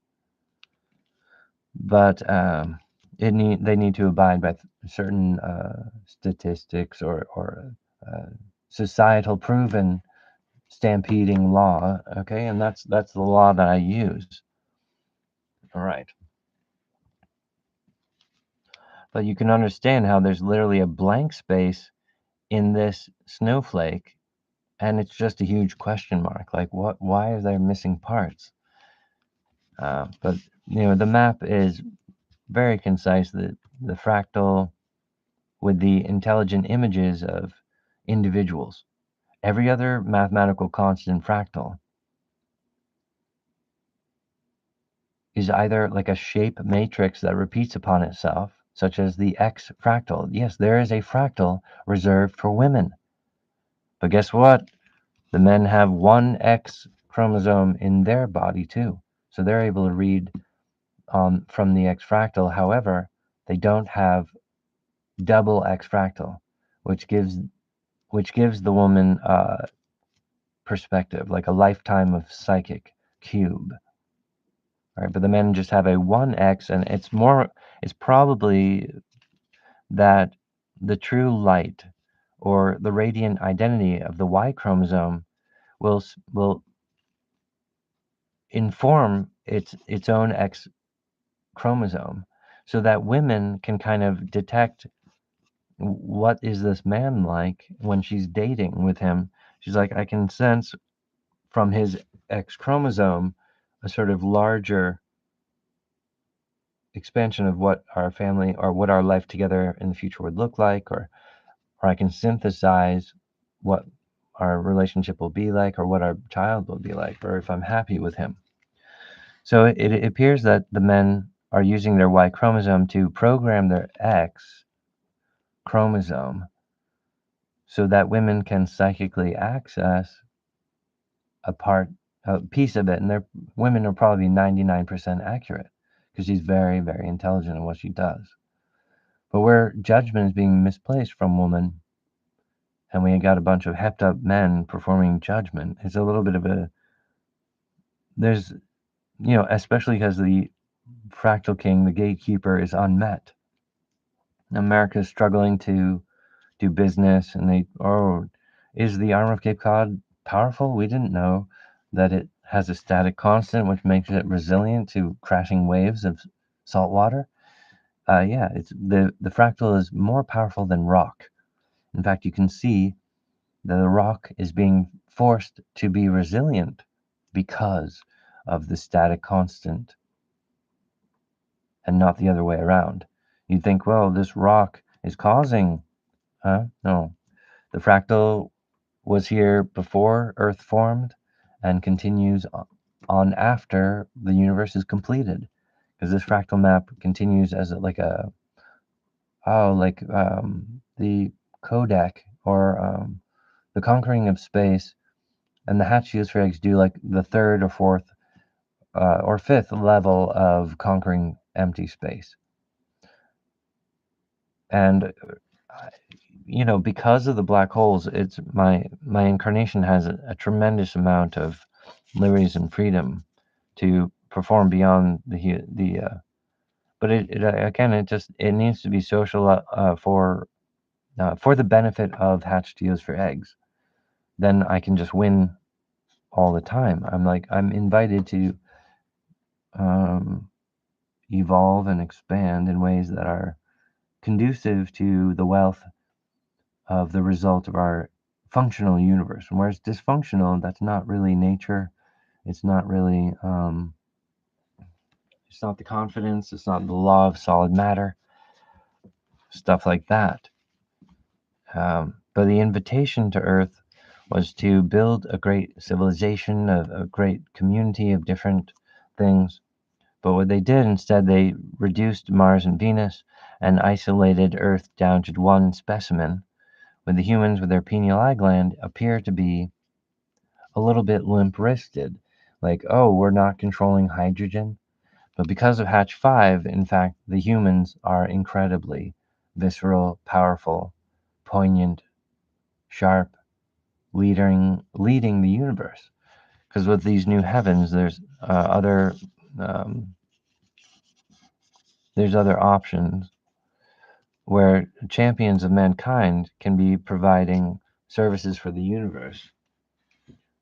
but they need to abide by certain statistics or societal proven stampeding law. Okay, and that's the law that I use. All right. But you can understand how there's literally a blank space in this snowflake, and it's just a huge question mark. Like, why are there missing parts? But the map is very concise. The fractal with the intelligent images of individuals. Every other mathematical constant fractal is either like a shape matrix that repeats upon itself, such as the X fractal. Yes, there is a fractal reserved for women. But guess what? The men have one X chromosome in their body too. So they're able to read from the X fractal. However, they don't have double X fractal, which gives the woman perspective, like a lifetime of psychic cube. Right? But the men just have a 1X, and it's probably that the true light or the radiant identity of the Y chromosome will inform its own X chromosome, so that women can kind of detect what is this man like when she's dating with him. She's like, I can sense from his X chromosome a sort of larger expansion of what our family or what our life together in the future would look like, or I can synthesize what our relationship will be like, or what our child will be like, or if I'm happy with him. So it appears that the men are using their Y chromosome to program their X chromosome so that women can psychically access a piece of it, and their women are probably 99% accurate because she's very, very intelligent in what she does. But where judgment is being misplaced from women, and we got a bunch of hepped up men performing judgment, it's a little bit of there's, especially because the fractal king, the gatekeeper, is unmet. America is struggling to do business, and is the arm of Cape Cod powerful? We didn't know that it has a static constant, which makes it resilient to crashing waves of salt water. Yeah, it's the fractal is more powerful than rock. In fact, you can see that the rock is being forced to be resilient because of the static constant, and not the other way around. You'd think, well, this rock is causing, huh? No. The fractal was here before Earth formed and continues on after the universe is completed. Because this fractal map continues as the Kodak, or the conquering of space, and the hatch for eggs do like the third or fourth or fifth level of conquering empty space. And because of the black holes, it's my incarnation has a tremendous amount of liberties and freedom to perform beyond the but again, it needs to be social, for the benefit of hatched eels for eggs. Then I can just win all the time. I'm invited to um, evolve and expand in ways that are conducive to the wealth of the result of our functional universe. And whereas dysfunctional, that's not really nature. It's not really, it's not the confidence. It's not the law of solid matter, stuff like that. But the invitation to Earth was to build a great civilization, a great community of different things. But what they did instead, they reduced Mars and Venus and isolated Earth down to one specimen, with the humans with their pineal eye gland appear to be a little bit limp-wristed, like, oh, we're not controlling hydrogen. But because of Hatch 5, in fact, the humans are incredibly visceral, powerful, poignant, sharp, leading the universe. Because with these new heavens, um, there's other options where champions of mankind can be providing services for the universe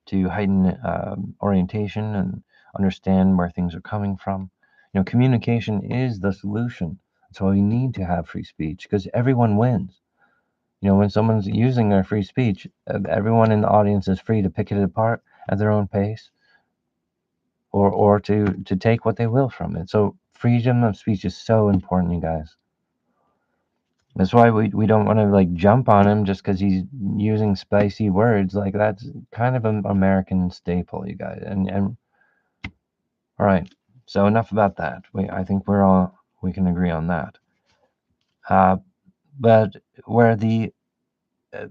to heighten orientation and understand where things are coming from. Communication is the solution. That's why we need to have free speech, because everyone wins. When someone's using their free speech, everyone in the audience is free to pick it apart at their own pace, or to take what they will from it. So freedom of speech is so important, you guys. That's why we don't want to like jump on him just because he's using spicy words. Like, that's kind of an American staple, you guys. And all right, so enough about that. I think we can agree on that. Uh, but where the uh,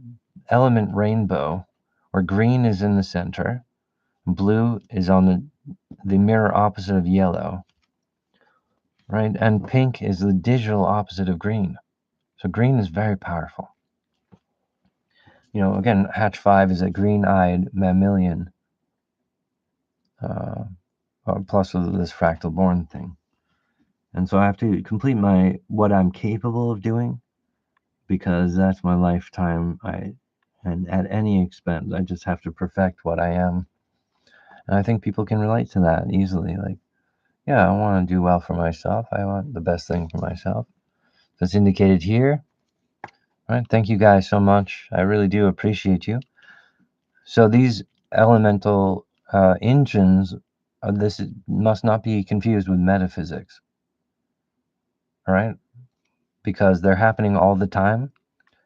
element rainbow, where green is in the center, blue is on the mirror opposite of yellow, right? And pink is the digital opposite of green. So green is very powerful. Again, Hatch 5 is a green-eyed mammalian, uh, plus this fractal born thing. And so I have to complete what I'm capable of doing, because that's my lifetime. And at any expense, I just have to perfect what I am. And I think people can relate to that easily. Like, yeah, I want to do well for myself. I want the best thing for myself. That's indicated here. All right. Thank you guys so much. I really do appreciate you. So these elemental engines, must not be confused with metaphysics. All right, because they're happening all the time,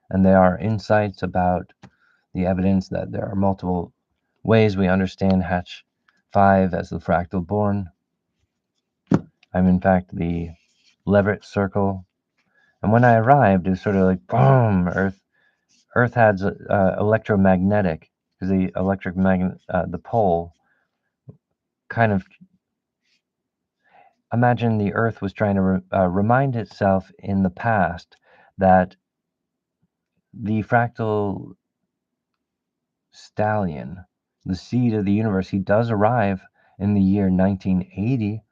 and they are insights about the evidence that there are multiple ways we understand Hatch 5 as the fractal born. I'm in fact the Leverett circle. And when I arrived, it was sort of like boom, Earth had electromagnetic, because the electric magnet, the pole, kind of, imagine the Earth was trying to remind itself in the past that the fractal stallion, the seed of the universe, he does arrive in the year 1980.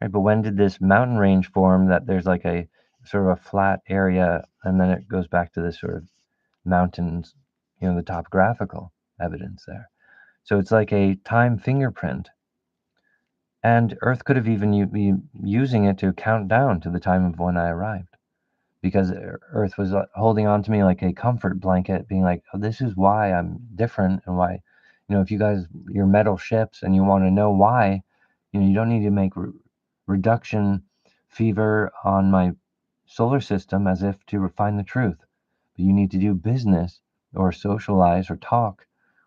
Right? But when did this mountain range form that there's like a sort of a flat area, and then it goes back to this sort of mountains, the topographical evidence there. So it's like a time fingerprint. And Earth could have even been using it to count down to the time of when I arrived, because Earth was holding on to me like a comfort blanket, being like, oh, this is why I'm different, and why, if you guys, you're metal ships and you want to know why, you don't need to make reduction fever on my solar system as if to refine the truth. But you need to do business or socialize or talk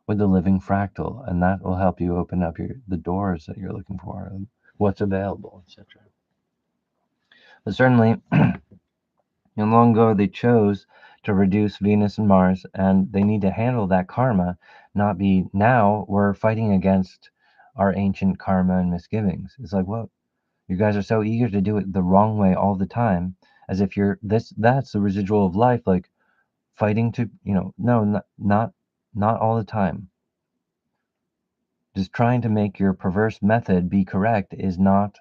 with the living fractal, and that will help you open up the doors that you're looking for, and what's available, etc. But certainly, long ago they chose to reduce Venus and Mars, and they need to handle that karma, not be now we're fighting against our ancient karma and misgivings. It's like, well, you guys are so eager to do it the wrong way all the time, as if that's the residual of life, like fighting to, no, not all the time. Just trying to make your perverse method be correct is not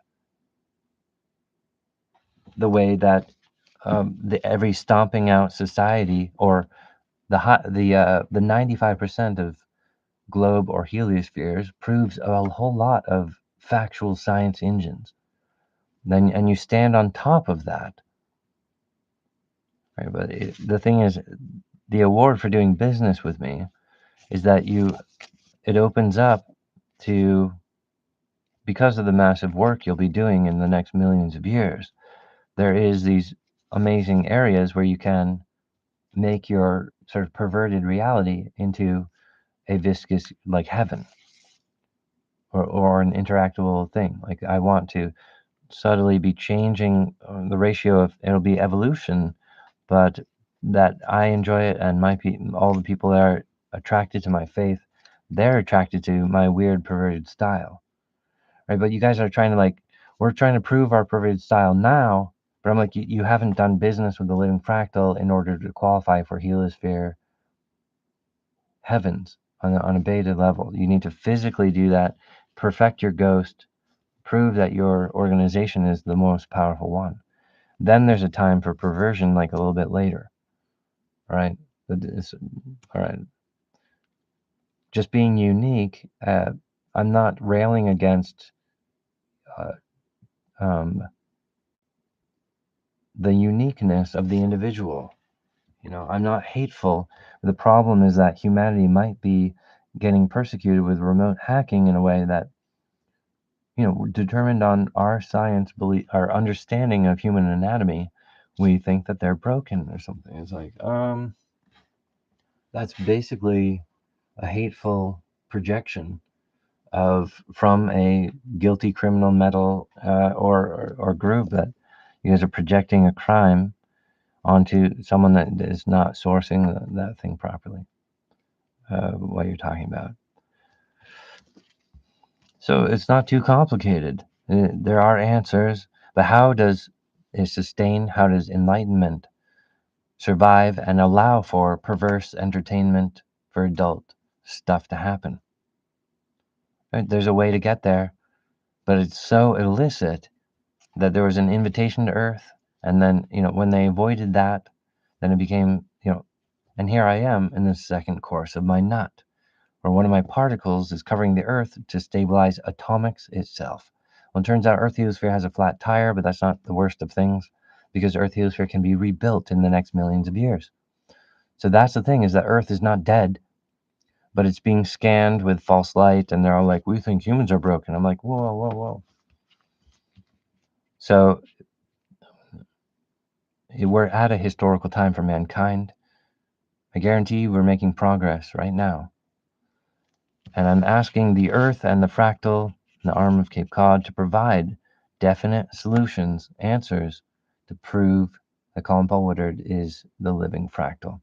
the way that every stomping out society, or the 95% of globe or heliospheres, proves a whole lot of factual science engines. Then, and you stand on top of that, right? But the thing is, the award for doing business with me is that it opens up to, because of the massive work you'll be doing in the next millions of years, there is these amazing areas where you can make your sort of perverted reality into a viscous, like heaven, or an interactable thing. Like, I want to subtly be changing the ratio of, it'll be evolution, but that I enjoy it, and all the people that are attracted to my faith, they're attracted to my weird perverted style, right? But you guys are trying to, like, we're trying to prove our perverted style now, but I'm like, you haven't done business with the living fractal in order to qualify for heliosphere heavens on a beta level. You need to physically do that, perfect your ghost, prove that your organization is the most powerful one. Then there's a time for perversion, like a little bit later, right? All right. Just being unique. I'm not railing against uh, um, the uniqueness of the individual. I'm not hateful. The problem is that humanity might be getting persecuted with remote hacking in a way that, determined on our science belief, our understanding of human anatomy, we think that they're broken or something. It's like, that's basically a hateful projection from a guilty criminal metal or group, that you guys are projecting a crime onto someone that is not sourcing that thing properly, what you're talking about. So it's not too complicated. There are answers, but how does it sustain? How does enlightenment survive and allow for perverse entertainment for adult stuff to happen? Right? There's a way to get there, but it's so illicit that there was an invitation to Earth, and then when they avoided that, then it became and here I am in the second course of my nut, where one of my particles is covering the Earth to stabilize atomics itself. Well, it turns out Earth heliosphere has a flat tire, but that's not the worst of things, because Earth heliosphere can be rebuilt in the next millions of years. So that's the thing, is that Earth is not dead, but it's being scanned with false light, and they're all like, we think humans are broken. I'm like, whoa, whoa, whoa. So we're at a historical time for mankind. I guarantee we're making progress right now. And I'm asking the Earth and the fractal and the arm of Cape Cod to provide definite solutions, answers to prove that Colin Paul Woodard is the living fractal.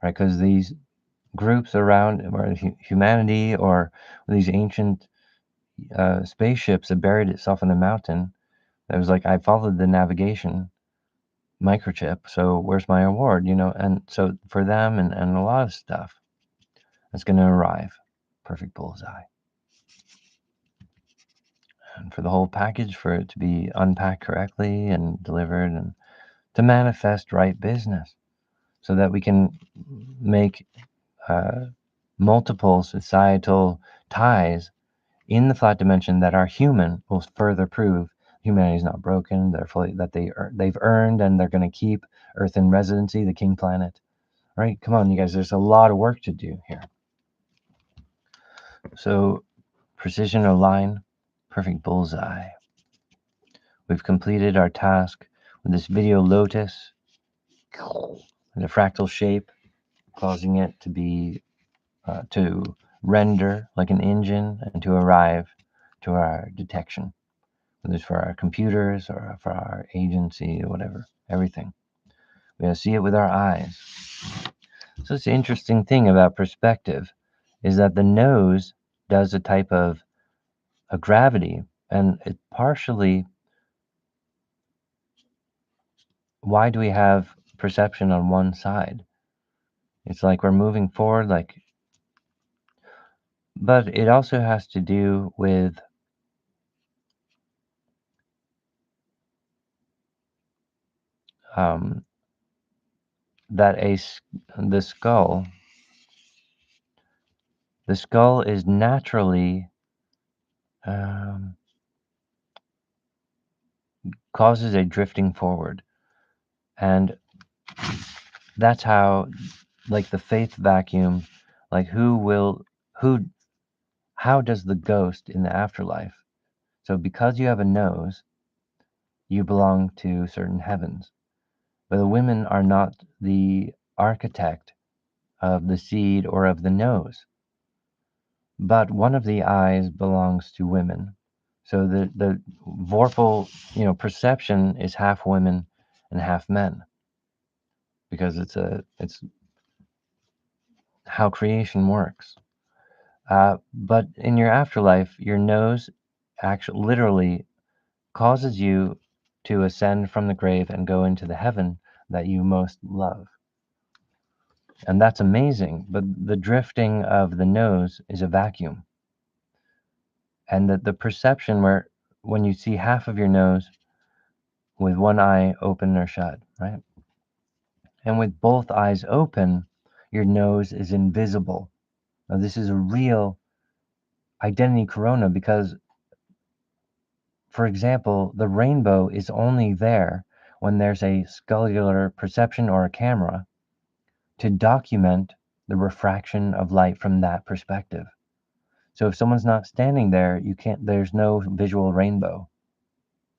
Right? Because these groups around, or humanity, or these ancient spaceships that buried itself in the mountain, that was like, I followed the navigation microchip, so where's my award? And so for them and a lot of stuff that's going to arrive, perfect bullseye. And for the whole package, for it to be unpacked correctly and delivered, and to manifest right business, so that we can make multiple societal ties in the flat dimension that are human, will further prove humanity is not broken. They're fully, that they've earned, and they're going to keep Earth in residency, the king planet. All right, come on, you guys. There's a lot of work to do here. So, precision align, perfect bullseye. We've completed our task with this video lotus in a fractal shape, causing it to be to render like an engine and to arrive to our detection, whether it's for our computers or for our agency or whatever, everything. We gotta see it with our eyes. So it's the interesting thing about perspective is that the nose does a type of a gravity, and it partially, why do we have perception on one side? It's like we're moving forward, but it also has to do with um, that the skull is naturally um, causes a drifting forward, and that's how, like the faith vacuum, like who how does the ghost in the afterlife? So because you have a nose, you belong to certain heavens, but the women are not the architect of the seed or of the nose, but one of the eyes belongs to women. So the vorpal, perception is half women and half men, because it's how creation works. But in your afterlife, your nose actually literally causes you to ascend from the grave and go into the heaven that you most love. And that's amazing. But the drifting of the nose is a vacuum. And the perception where when you see half of your nose with one eye open or shut, right? And with both eyes open, your nose is invisible. Now, this is a real identity corona because, for example, the rainbow is only there when there's a scullular perception or a camera to document the refraction of light from that perspective. So if someone's not standing there, there's no visual rainbow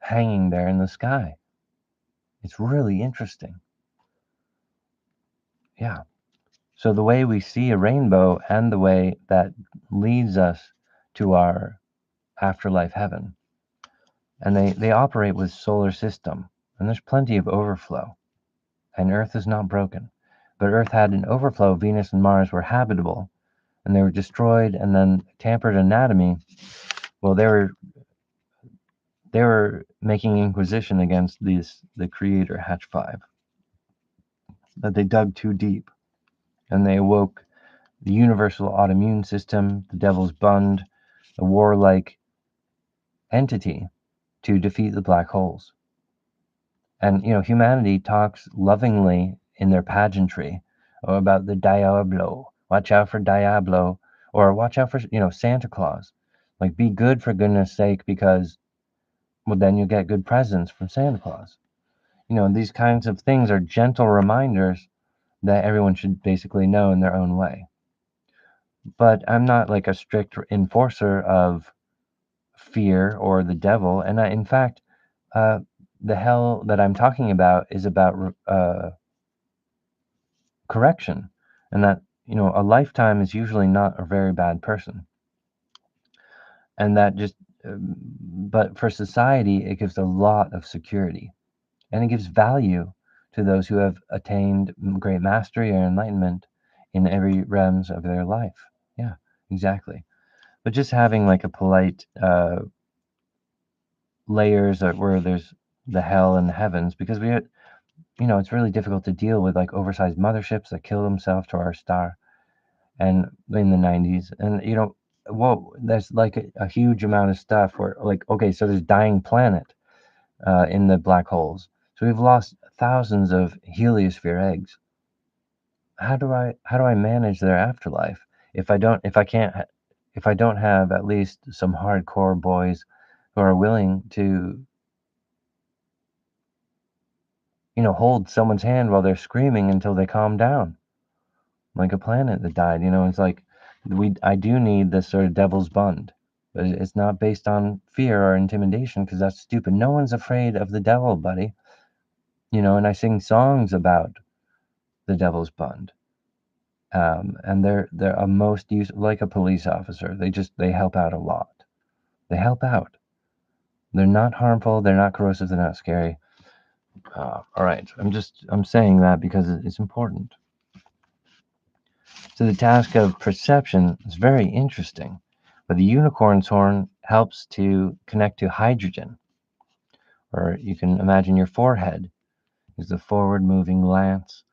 hanging there in the sky. It's really interesting. Yeah. So the way we see a rainbow and the way that leads us to our afterlife heaven, and they operate with solar system, and there's plenty of overflow. and Earth is not broken. But Earth had an overflow. Venus and Mars were habitable, and they were destroyed, and then tampered anatomy. Well, they were making inquisition against the creator, Hatch 5. That they dug too deep, and they awoke the universal autoimmune system, the devil's bund, a warlike entity to defeat the black holes. And humanity talks lovingly in their pageantry about the Diablo. Watch out for Diablo, or watch out for Santa Claus. Like, be good for goodness sake, because well, then you get good presents from Santa Claus. These kinds of things are gentle reminders that everyone should basically know in their own way. But I'm not like a strict enforcer of fear or the devil, and in fact, the hell that I'm talking about is about correction, and that a lifetime is usually not a very bad person, and that just but for society it gives a lot of security, and it gives value to those who have attained great mastery or enlightenment in every realms of their life. Yeah, exactly. But just having like a polite layers where there's the hell and the heavens, because it's really difficult to deal with like oversized motherships that kill themselves to our star, and in the 90s, and well, there's like a huge amount of stuff where, like, okay, so there's dying planet in the black holes, so we've lost thousands of heliosphere eggs. How do I manage their afterlife if I don't have at least some hardcore boys who are willing to hold someone's hand while they're screaming until they calm down, like a planet that died. It's like I do need this sort of devil's bund, but it's not based on fear or intimidation, because that's stupid. No one's afraid of the devil, buddy. And I sing songs about the devil's bund, and they're a most use like a police officer. They help out a lot. They help out. They're not harmful. They're not corrosive. They're not scary. All right. I'm saying that because it's important. So the task of perception is very interesting, but the unicorn's horn helps to connect to hydrogen, or you can imagine your forehead is the forward-moving lance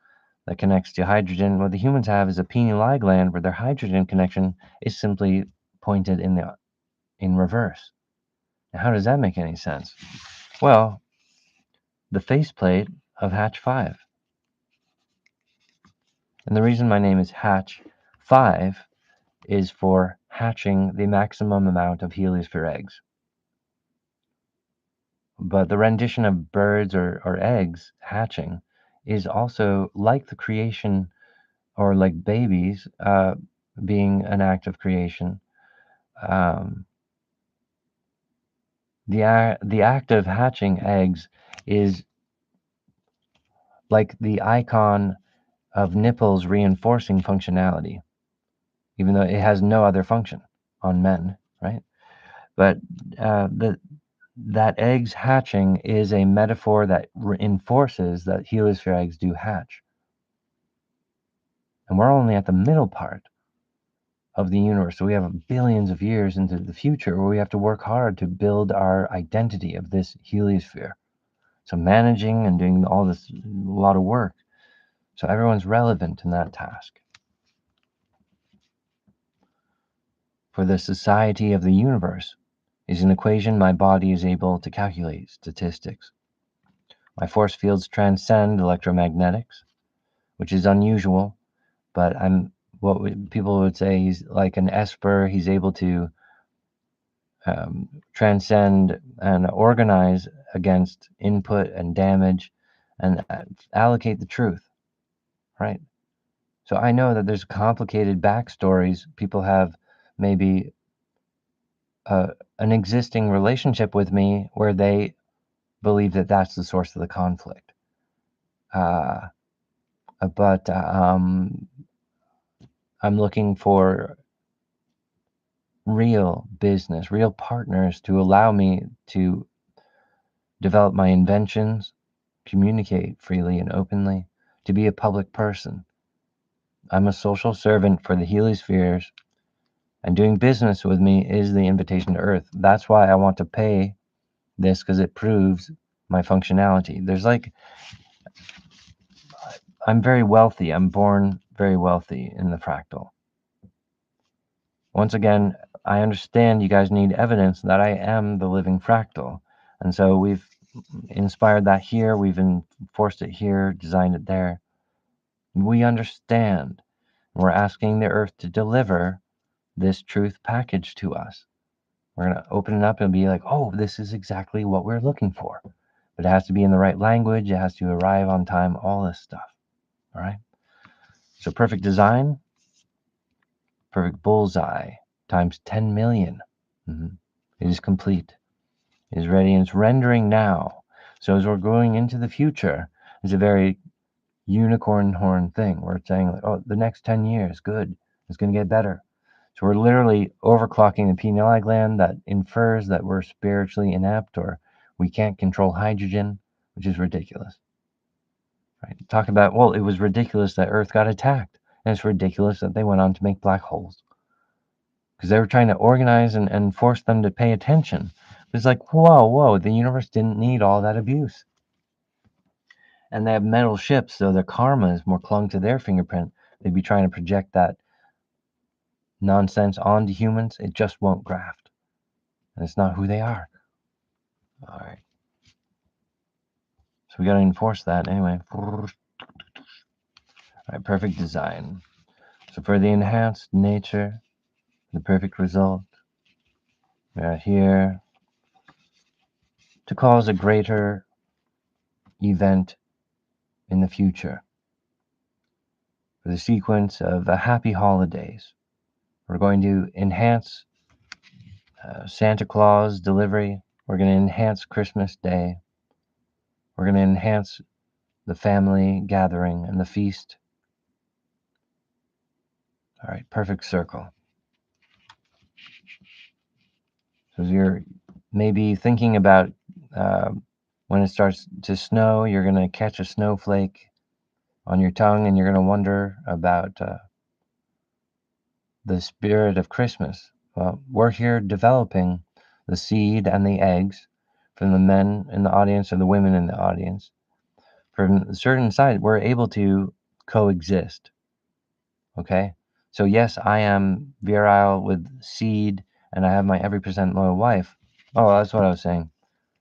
that connects to hydrogen. What the humans have is a pineal eye gland where their hydrogen connection is simply pointed in reverse. Now, how does that make any sense? Well, the faceplate of Hatch 5. And the reason my name is Hatch 5 is for hatching the maximum amount of heliosphere eggs. But the rendition of birds or eggs hatching is also like the creation, or like babies being an act of creation. Um, the act of hatching eggs is like the icon of nipples reinforcing functionality, even though it has no other function on men, right? But that eggs hatching is a metaphor that reinforces that heliosphere eggs do hatch. And we're only at the middle part of the universe. So we have billions of years into the future where we have to work hard to build our identity of this heliosphere. So managing and doing all this, a lot of work. So everyone's relevant in that task. For the society of the universe is an equation my body is able to calculate statistics. My force fields transcend electromagnetics, which is unusual, but I'm what people would say he's like an esper. He's able to transcend and organize against input and damage, and allocate the truth, right? So I know that there's complicated backstories. People have maybe an existing relationship with me where they believe that that's the source of the conflict. Uh, but I'm looking for real business, real partners to allow me to develop my inventions, communicate freely and openly, to be a public person. I'm a social servant for the heliospheres, and doing business with me is the invitation to Earth. That's why I want to pay this, because it proves my functionality. There's like, I'm very wealthy. I'm born very wealthy in the fractal. Once again, I understand you guys need evidence that I am the living fractal. And so we've inspired that here, we've enforced it here, designed it there. We understand. We're asking the Earth to deliver this truth package to us. We're going to open it up and be like, oh, this is exactly what we're looking for. But it has to be in the right language. It has to arrive on time, all this stuff. All right. So perfect design, perfect bullseye times 10 million. It is complete. It is ready, and it's rendering now. So as we're going into the future, it's a very unicorn horn thing. We're saying, like, oh, the next 10 years, good. It's going to get better. So we're literally overclocking the pineal gland. That infers that we're spiritually inept, or we can't control hydrogen, which is ridiculous. Right? Talk about, well, it was ridiculous that Earth got attacked, and it's ridiculous that they went on to make black holes, because they were trying to organize and force them to pay attention. It's like, whoa, the universe didn't need all that abuse. And they have metal ships, so their karma is more clung to their fingerprint. They'd be trying to project that nonsense onto humans. It just won't graft. And it's not who they are. All right. So we got to enforce that anyway. All right, perfect design. So for the enhanced nature, the perfect result, we are here to cause a greater event in the future. For the sequence of happy holidays, we're going to enhance Santa Claus delivery. We're going to enhance Christmas Day. We're going to enhance the family gathering and the feast. All right, perfect circle. So you're maybe thinking about when it starts to snow, you're going to catch a snowflake on your tongue, and you're going to wonder about the spirit of Christmas. Well, we're here developing the seed and the eggs from the men in the audience or the women in the audience. From a certain side, we're able to coexist. Okay? So yes, I am virile with seed, and I have my every percent loyal wife. Oh, that's what I was saying.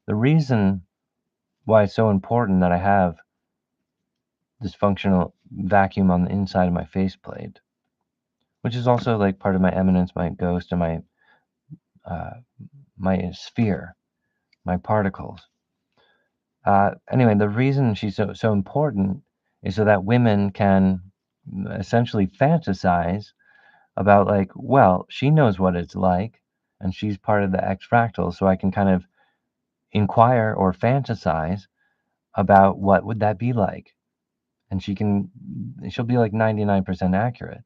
The reason why it's so important that I have this functional vacuum on the inside of my faceplate, which is also like part of my eminence, my ghost, and my sphere, my particles. Anyway, the reason she's so important is so that women can essentially fantasize about, like, well, she knows what it's like, and she's part of the X fractal, so I can kind of inquire or fantasize about what would that be like, and she'll be like 99% accurate,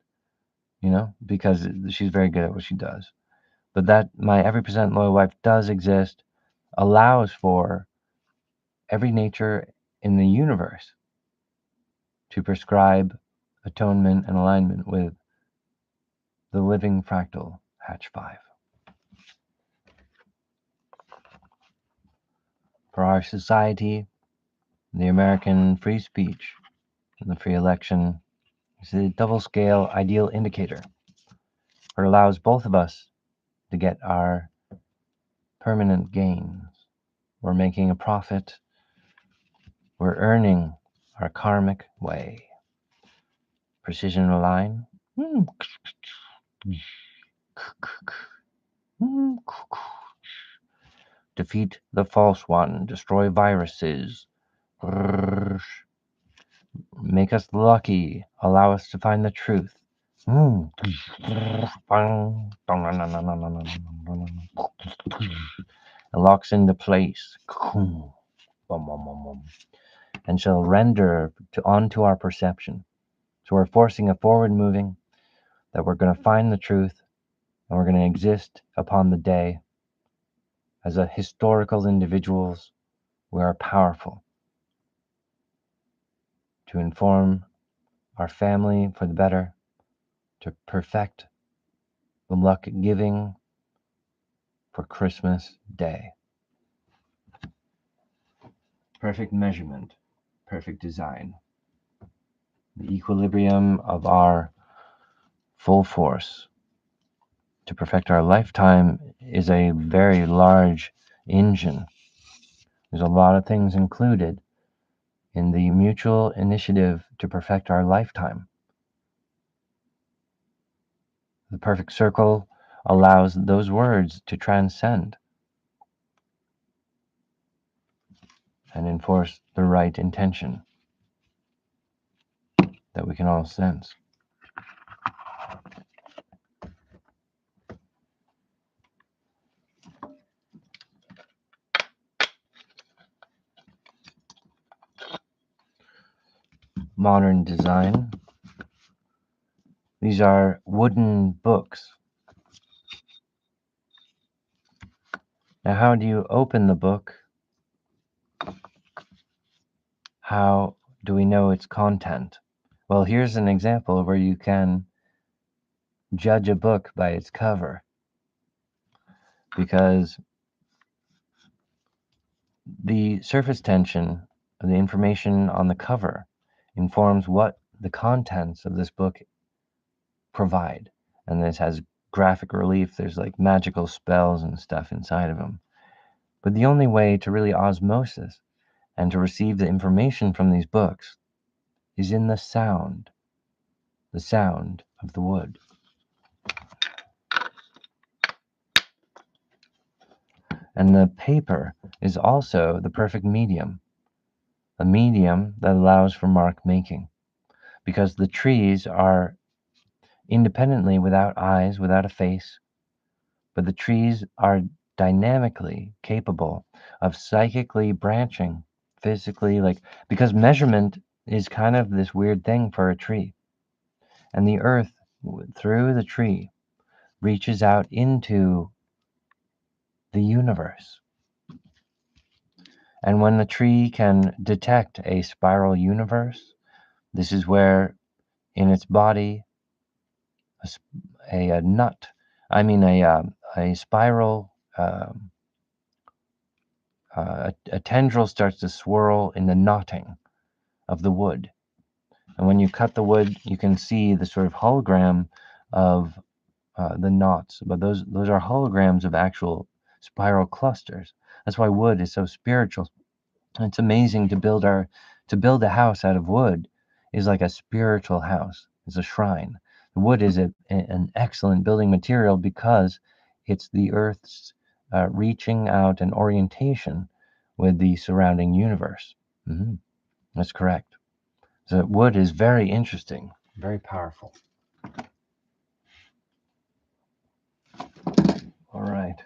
because she's very good at what she does. But that my every percent loyal wife does exist, allows for every nature in the universe to prescribe atonement and alignment with the living fractal Hatch 5. For our society, the American free speech and the free election is a double scale ideal indicator. It allows both of us to get our permanent gains. We're making a profit. We're earning our karmic way. Precision align. Defeat the false one. Destroy viruses. Make us lucky. Allow us to find the truth. It locks into place. And shall render onto our perception. So we're forcing a forward moving, that we're going to find the truth, and we're going to exist upon the day. As a historical individuals, we are powerful to inform our family for the better, to perfect the luck giving for Christmas Day. Perfect measurement, perfect design. The equilibrium of our full force to perfect our lifetime is a very large engine. There's a lot of things included in the mutual initiative to perfect our lifetime. The perfect circle allows those words to transcend and enforce the right intention that we can all sense. Modern design. These are wooden books. Now, how do you open the book? How do we know its content? Well, here's an example where you can judge a book by its cover, because the surface tension of the information on the cover informs what the contents of this book provide. And this has graphic relief, there's like magical spells and stuff inside of them. But the only way to really osmosis and to receive the information from these books is in the sound of the wood. And the paper is also the perfect medium, a medium that allows for mark making, because the trees are independently without eyes, without a face, but the trees are dynamically capable of psychically branching, physically, because measurement is kind of this weird thing for a tree. And the earth, through the tree, reaches out into the universe. And when the tree can detect a spiral universe, this is where in its body a nut, I mean a spiral, a tendril starts to swirl in the knotting of the wood. And when you cut the wood, you can see the sort of hologram of the knots, but those are holograms of actual spiral clusters. That's why wood is so spiritual. It's amazing to build a house out of wood is like a spiritual house. It's a shrine. Wood is an excellent building material because it's the earth's reaching out and orientation with the surrounding universe. That's correct. So wood is very interesting, very powerful. All right.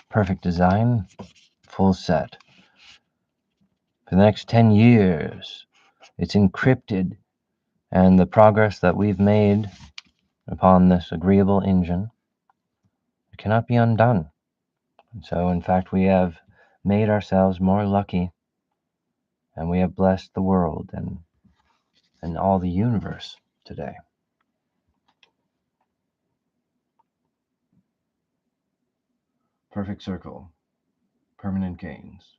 Perfect design, full set. For the next 10 years, it's encrypted, and the progress that we've made upon this agreeable engine cannot be undone. And so, in fact, we have made ourselves more lucky, and we have blessed the world and all the universe today. Perfect circle, permanent gains.